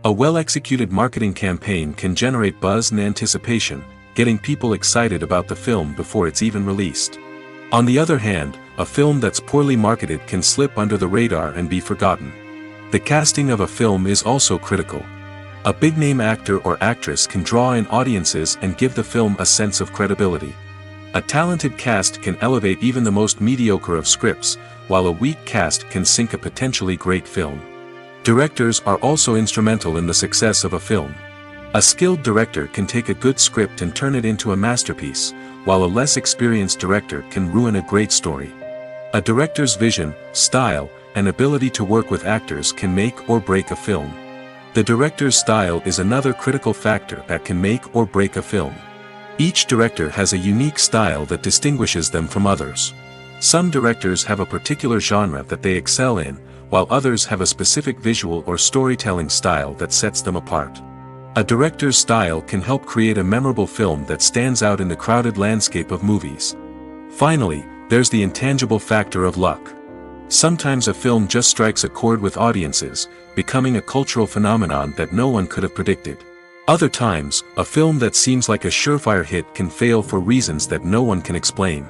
A well-executed marketing campaign can generate buzz and anticipation, getting people excited about the film before it's even released. On the other hand, a film that's poorly marketed can slip under the radar and be forgotten. The casting of a film is also critical. A big-name actor or actress can draw in audiences and give the film a sense of credibility. A talented cast can elevate even the most mediocre of scripts, while a weak cast can sink a potentially great film. Directors are also instrumental in the success of a film. A skilled director can take a good script and turn it into a masterpiece, while a less experienced director can ruin a great story. A director's vision, style, and ability to work with actors can make or break a film. The director's style is another critical factor that can make or break a film. Each director has a unique style that distinguishes them from others. Some directors have a particular genre that they excel in, while others have a specific visual or storytelling style that sets them apart. A director's style can help create a memorable film that stands out in the crowded landscape of movies. Finally, there's the intangible factor of luck. Sometimes a film just strikes a chord with audiences, becoming a cultural phenomenon that no one could have predicted. Other times, a film that seems like a surefire hit can fail for reasons that no one can explain.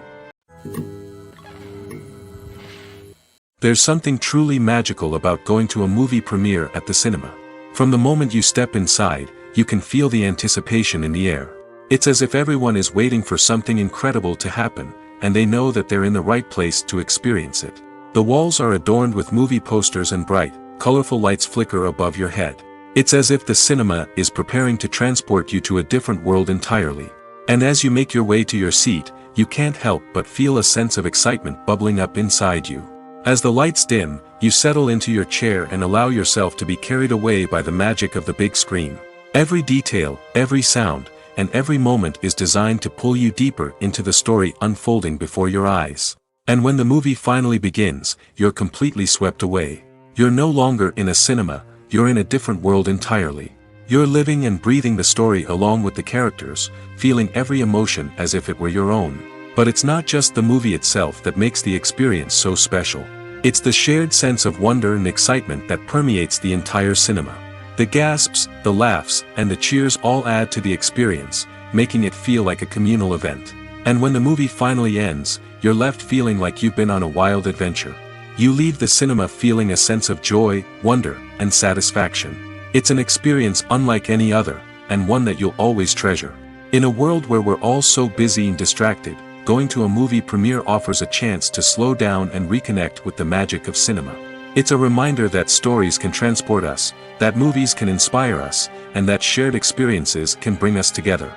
There's something truly magical about going to a movie premiere at the cinema. From the moment you step inside, you can feel the anticipation in the air. It's as if everyone is waiting for something incredible to happen, and they know that they're in the right place to experience it. The walls are adorned with movie posters and bright, colorful lights flicker above your head. It's as if the cinema is preparing to transport you to a different world entirely. And as you make your way to your seat, you can't help but feel a sense of excitement bubbling up inside you. As the lights dim, you settle into your chair and allow yourself to be carried away by the magic of the big screen. Every detail, every sound, and every moment is designed to pull you deeper into the story unfolding before your eyes. And when the movie finally begins, you're completely swept away. You're no longer in a cinema, you're in a different world entirely. You're living and breathing the story along with the characters, feeling every emotion as if it were your own. But it's not just the movie itself that makes the experience so special. It's the shared sense of wonder and excitement that permeates the entire cinema. The gasps, the laughs, and the cheers all add to the experience, making it feel like a communal event. And when the movie finally ends, you're left feeling like you've been on a wild adventure. You leave the cinema feeling a sense of joy, wonder, and satisfaction. It's an experience unlike any other, and one that you'll always treasure. In a world where we're all so busy and distracted, going to a movie premiere offers a chance to slow down and reconnect with the magic of cinema. It's a reminder that stories can transport us, that movies can inspire us, and that shared experiences can bring us together.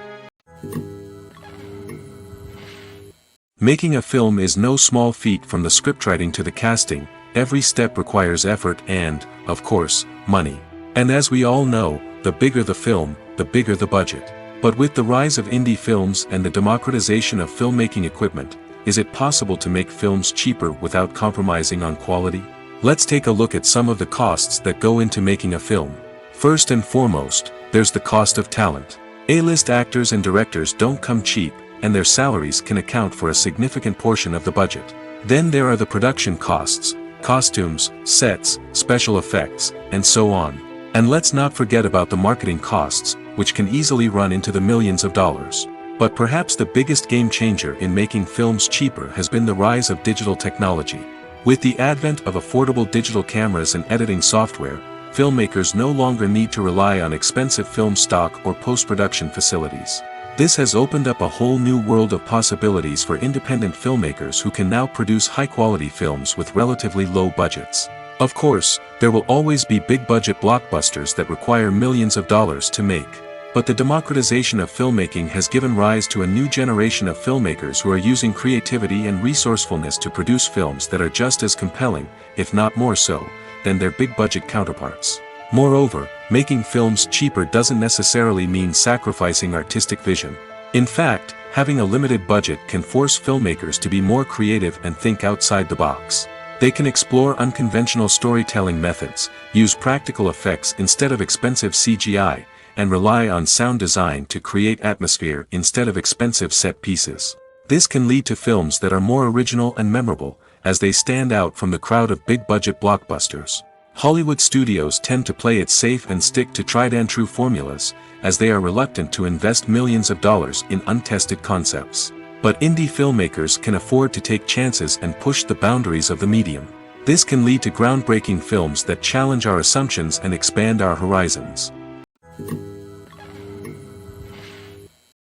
Making a film is no small feat. From the scriptwriting to the casting, every step requires effort and, of course, money. And as we all know, the bigger the film, the bigger the budget. But with the rise of indie films and the democratization of filmmaking equipment, is it possible to make films cheaper without compromising on quality? Let's take a look at some of the costs that go into making a film. First and foremost, there's the cost of talent. A-list actors and directors don't come cheap, and their salaries can account for a significant portion of the budget. Then there are the production costs, costumes, sets, special effects, and so on. And let's not forget about the marketing costs, which can easily run into the millions of dollars. But perhaps the biggest game changer in making films cheaper has been the rise of digital technology. With the advent of affordable digital cameras and editing software, filmmakers no longer need to rely on expensive film stock or post-production facilities. This has opened up a whole new world of possibilities for independent filmmakers who can now produce high-quality films with relatively low budgets. Of course, there will always be big-budget blockbusters that require millions of dollars to make. But the democratization of filmmaking has given rise to a new generation of filmmakers who are using creativity and resourcefulness to produce films that are just as compelling, if not more so, than their big-budget counterparts. Moreover, making films cheaper doesn't necessarily mean sacrificing artistic vision. In fact, having a limited budget can force filmmakers to be more creative and think outside the box. They can explore unconventional storytelling methods, use practical effects instead of expensive CGI, and rely on sound design to create atmosphere instead of expensive set pieces. This can lead to films that are more original and memorable, as they stand out from the crowd of big-budget blockbusters. Hollywood studios tend to play it safe and stick to tried-and-true formulas, as they are reluctant to invest millions of dollars in untested concepts. But indie filmmakers can afford to take chances and push the boundaries of the medium. This can lead to groundbreaking films that challenge our assumptions and expand our horizons.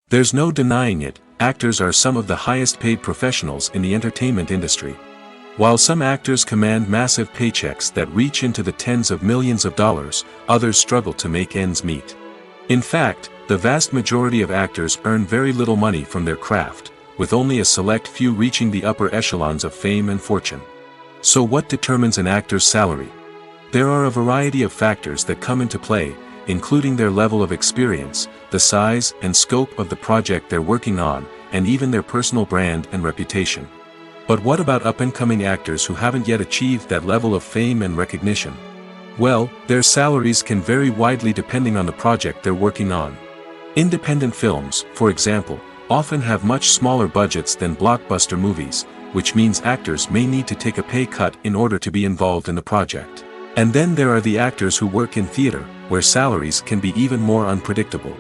There's no denying it, actors are some of the highest-paid professionals in the entertainment industry. While some actors command massive paychecks that reach into the tens of millions of dollars, others struggle to make ends meet. In fact, the vast majority of actors earn very little money from their craft, with only a select few reaching the upper echelons of fame and fortune. So what determines an actor's salary? There are a variety of factors that come into play, including their level of experience, the size and scope of the project they're working on, and even their personal brand and reputation. But what about up-and-coming actors who haven't yet achieved that level of fame and recognition? Well, their salaries can vary widely depending on the project they're working on. Independent films, for example, often have much smaller budgets than blockbuster movies, which means actors may need to take a pay cut in order to be involved in the project. And then there are the actors who work in theater, where salaries can be even more unpredictable.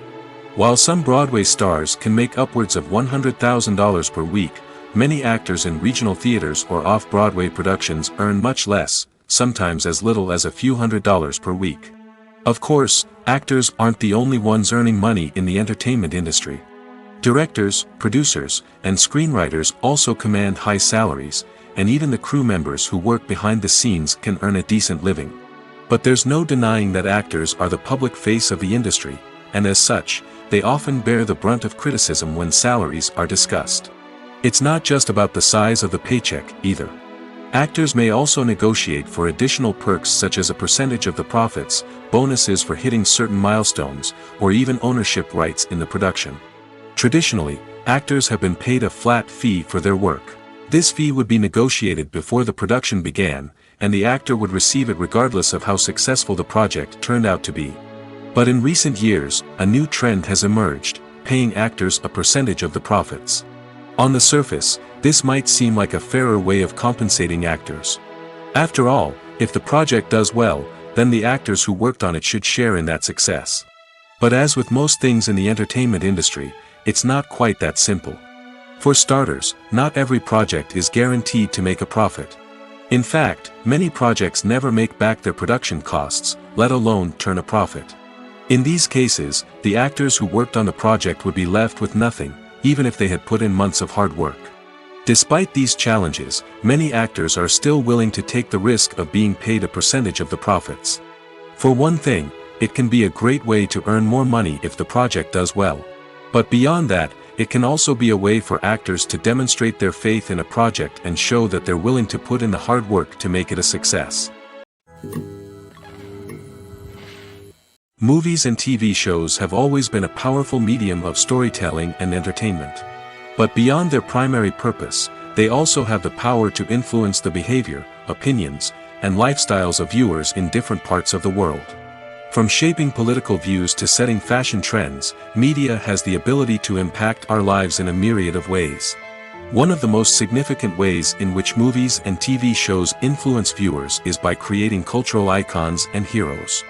While some Broadway stars can make upwards of $100,000 per week, many actors in regional theaters or off-Broadway productions earn much less, sometimes as little as a few $100s per week. Of course, actors aren't the only ones earning money in the entertainment industry. Directors, producers, and screenwriters also command high salaries, and even the crew members who work behind the scenes can earn a decent living. But there's no denying that actors are the public face of the industry, and as such, they often bear the brunt of criticism when salaries are discussed. It's not just about the size of the paycheck, either. Actors may also negotiate for additional perks such as a percentage of the profits, bonuses for hitting certain milestones, or even ownership rights in the production. Traditionally, actors have been paid a flat fee for their work. This fee would be negotiated before the production began, and the actor would receive it regardless of how successful the project turned out to be. But in recent years, a new trend has emerged, paying actors a percentage of the profits. On the surface, this might seem like a fairer way of compensating actors. After all, if the project does well, then the actors who worked on it should share in that success. But as with most things in the entertainment industry, it's not quite that simple. For starters, not every project is guaranteed to make a profit. In fact, many projects never make back their production costs, let alone turn a profit. In these cases, the actors who worked on the project would be left with nothing, even if they had put in months of hard work. Despite these challenges, many actors are still willing to take the risk of being paid a percentage of the profits. For one thing, it can be a great way to earn more money if the project does well. But beyond that, it can also be a way for actors to demonstrate their faith in a project and show that they're willing to put in the hard work to make it a success. Movies and TV shows have always been a powerful medium of storytelling and entertainment. But beyond their primary purpose, they also have the power to influence the behavior, opinions, and lifestyles of viewers in different parts of the world. From shaping political views to setting fashion trends, media has the ability to impact our lives in a myriad of ways. One of the most significant ways in which movies and TV shows influence viewers is by creating cultural icons and heroes.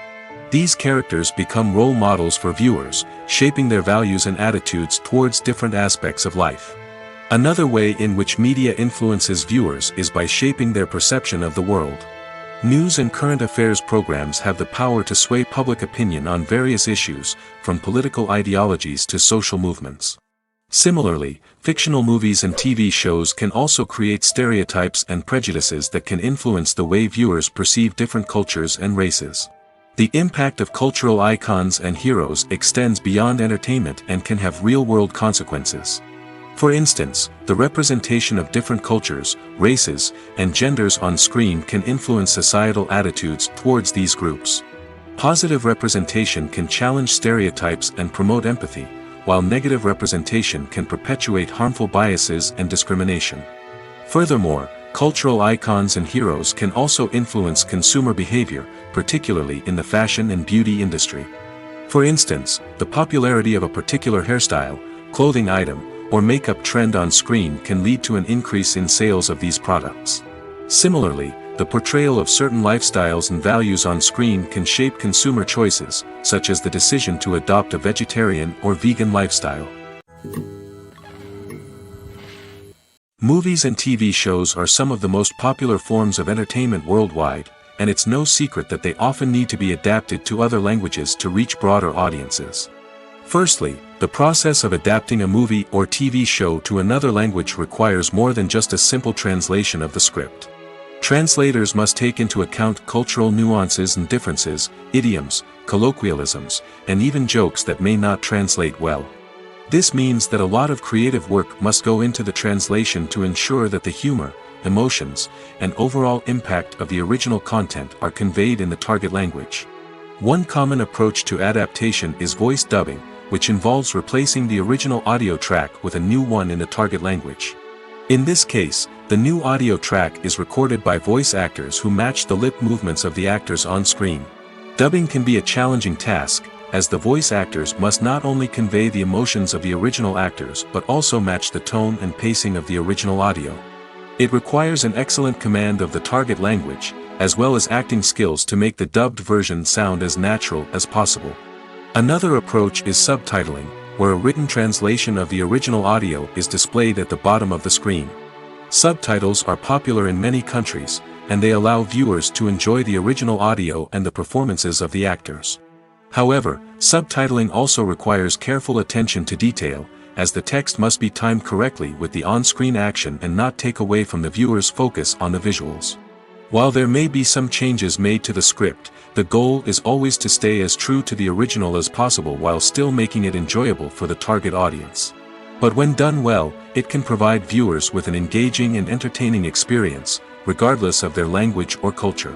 These characters become role models for viewers, shaping their values and attitudes towards different aspects of life. Another way in which media influences viewers is by shaping their perception of the world. News and current affairs programs have the power to sway public opinion on various issues, from political ideologies to social movements. Similarly, fictional movies and TV shows can also create stereotypes and prejudices that can influence the way viewers perceive different cultures and races. The impact of cultural icons and heroes extends beyond entertainment and can have real-world consequences. For instance, the representation of different cultures, races, and genders on screen can influence societal attitudes towards these groups. Positive representation can challenge stereotypes and promote empathy, while negative representation can perpetuate harmful biases and discrimination. Furthermore, cultural icons and heroes can also influence consumer behavior, particularly in the fashion and beauty industry. For instance, the popularity of a particular hairstyle, clothing item, or makeup trend on screen can lead to an increase in sales of these products. Similarly, the portrayal of certain lifestyles and values on screen can shape consumer choices, such as the decision to adopt a vegetarian or vegan lifestyle. Movies and TV shows are some of the most popular forms of entertainment worldwide, and it's no secret that they often need to be adapted to other languages to reach broader audiences. Firstly, the process of adapting a movie or TV show to another language requires more than just a simple translation of the script. Translators must take into account cultural nuances and differences, idioms, colloquialisms, and even jokes that may not translate well. This means that a lot of creative work must go into the translation to ensure that the humor, emotions, and overall impact of the original content are conveyed in the target language. One common approach to adaptation is voice dubbing, which involves replacing the original audio track with a new one in the target language. In this case, the new audio track is recorded by voice actors who match the lip movements of the actors on screen. Dubbing can be a challenging task, as the voice actors must not only convey the emotions of the original actors but also match the tone and pacing of the original audio. It requires an excellent command of the target language, as well as acting skills to make the dubbed version sound as natural as possible. Another approach is subtitling, where a written translation of the original audio is displayed at the bottom of the screen. Subtitles are popular in many countries, and they allow viewers to enjoy the original audio and the performances of the actors. However, subtitling also requires careful attention to detail, as the text must be timed correctly with the on-screen action and not take away from the viewer's focus on the visuals. While there may be some changes made to the script, the goal is always to stay as true to the original as possible while still making it enjoyable for the target audience. But when done well, it can provide viewers with an engaging and entertaining experience, regardless of their language or culture.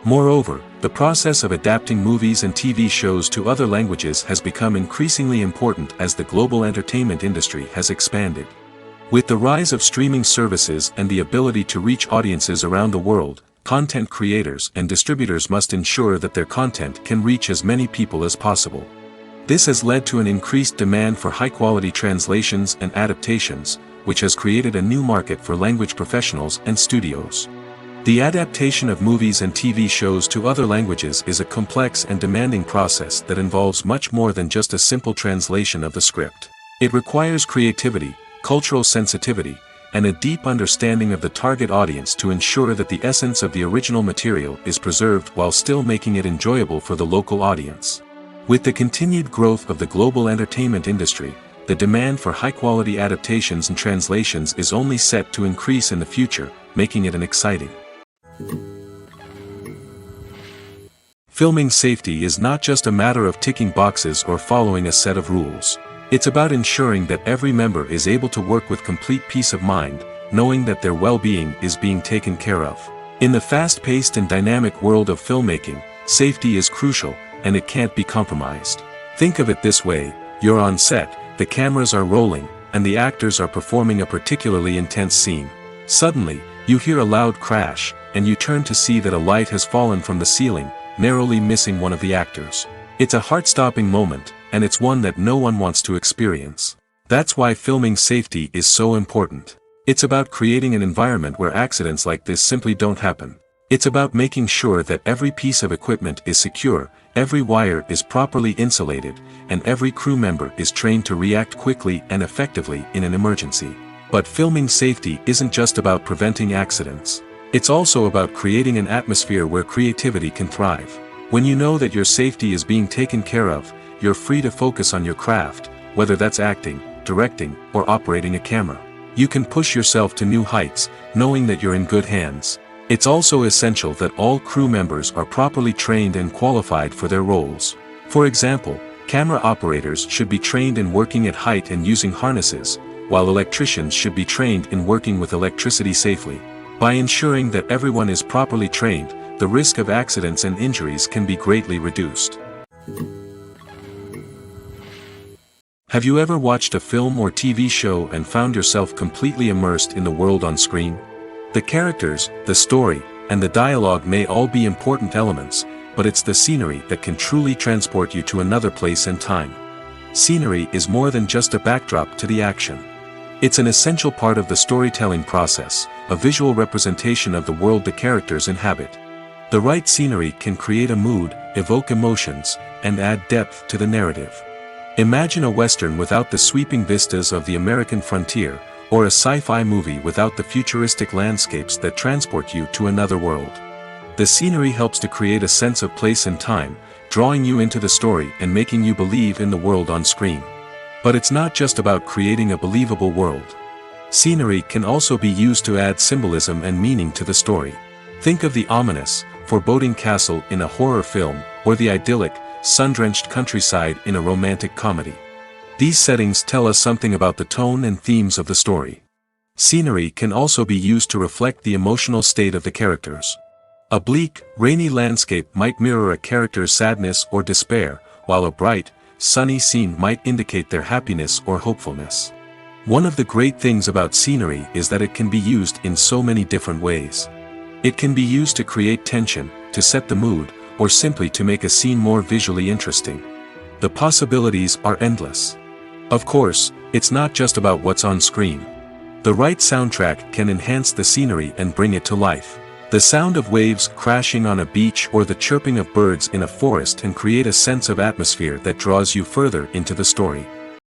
Moreover, the process of adapting movies and TV shows to other languages has become increasingly important as the global entertainment industry has expanded. With the rise of streaming services and the ability to reach audiences around the world, content creators and distributors must ensure that their content can reach as many people as possible. This has led to an increased demand for high-quality translations and adaptations, which has created a new market for language professionals and studios. The adaptation of movies and TV shows to other languages is a complex and demanding process that involves much more than just a simple translation of the script. It requires creativity, cultural sensitivity, and a deep understanding of the target audience to ensure that the essence of the original material is preserved while still making it enjoyable for the local audience. With the continued growth of the global entertainment industry, the demand for high-quality adaptations and translations is only set to increase in the future, making it an exciting. Filming safety is not just a matter of ticking boxes or following a set of rules. It's about ensuring that every member is able to work with complete peace of mind, knowing that their well-being is being taken care of. In the fast-paced and dynamic world of filmmaking, safety is crucial, and it can't be compromised. Think of it this way: you're on set, the cameras are rolling, and the actors are performing a particularly intense scene. Suddenly, you hear a loud crash, and you turn to see that a light has fallen from the ceiling, narrowly missing one of the actors. It's a heart-stopping moment, and it's one that no one wants to experience. That's why filming safety is so important. It's about creating an environment where accidents like this simply don't happen. It's about making sure that every piece of equipment is secure, every wire is properly insulated, and every crew member is trained to react quickly and effectively in an emergency. But filming safety isn't just about preventing accidents. It's also about creating an atmosphere where creativity can thrive. When you know that your safety is being taken care of, you're free to focus on your craft, whether that's acting, directing, or operating a camera. You can push yourself to new heights, knowing that you're in good hands. It's also essential that all crew members are properly trained and qualified for their roles. For example, camera operators should be trained in working at height and using harnesses, while electricians should be trained in working with electricity safely. By ensuring that everyone is properly trained, the risk of accidents and injuries can be greatly reduced. Have you ever watched a film or TV show and found yourself completely immersed in the world on screen? The characters, the story, and the dialogue may all be important elements, but it's the scenery that can truly transport you to another place and time. Scenery is more than just a backdrop to the action. It's an essential part of the storytelling process, a visual representation of the world the characters inhabit. The right scenery can create a mood, evoke emotions, and add depth to the narrative. Imagine a Western without the sweeping vistas of the American frontier, or a sci-fi movie without the futuristic landscapes that transport you to another world. The scenery helps to create a sense of place and time, drawing you into the story and making you believe in the world on screen. But it's not just about creating a believable world. Scenery can also be used to add symbolism and meaning to the story. Think of the ominous, foreboding castle in a horror film, or the idyllic, sun-drenched countryside in a romantic comedy. These settings tell us something about the tone and themes of the story. Scenery can also be used to reflect the emotional state of the characters. A bleak, rainy landscape might mirror a character's sadness or despair, while a bright, sunny scene might indicate their happiness or hopefulness. One of the great things about scenery is that it can be used in so many different ways. It can be used to create tension, to set the mood, or simply to make a scene more visually interesting. The possibilities are endless. Of course, it's not just about what's on screen. The right soundtrack can enhance the scenery and bring it to life. The sound of waves crashing on a beach or the chirping of birds in a forest can create a sense of atmosphere that draws you further into the story.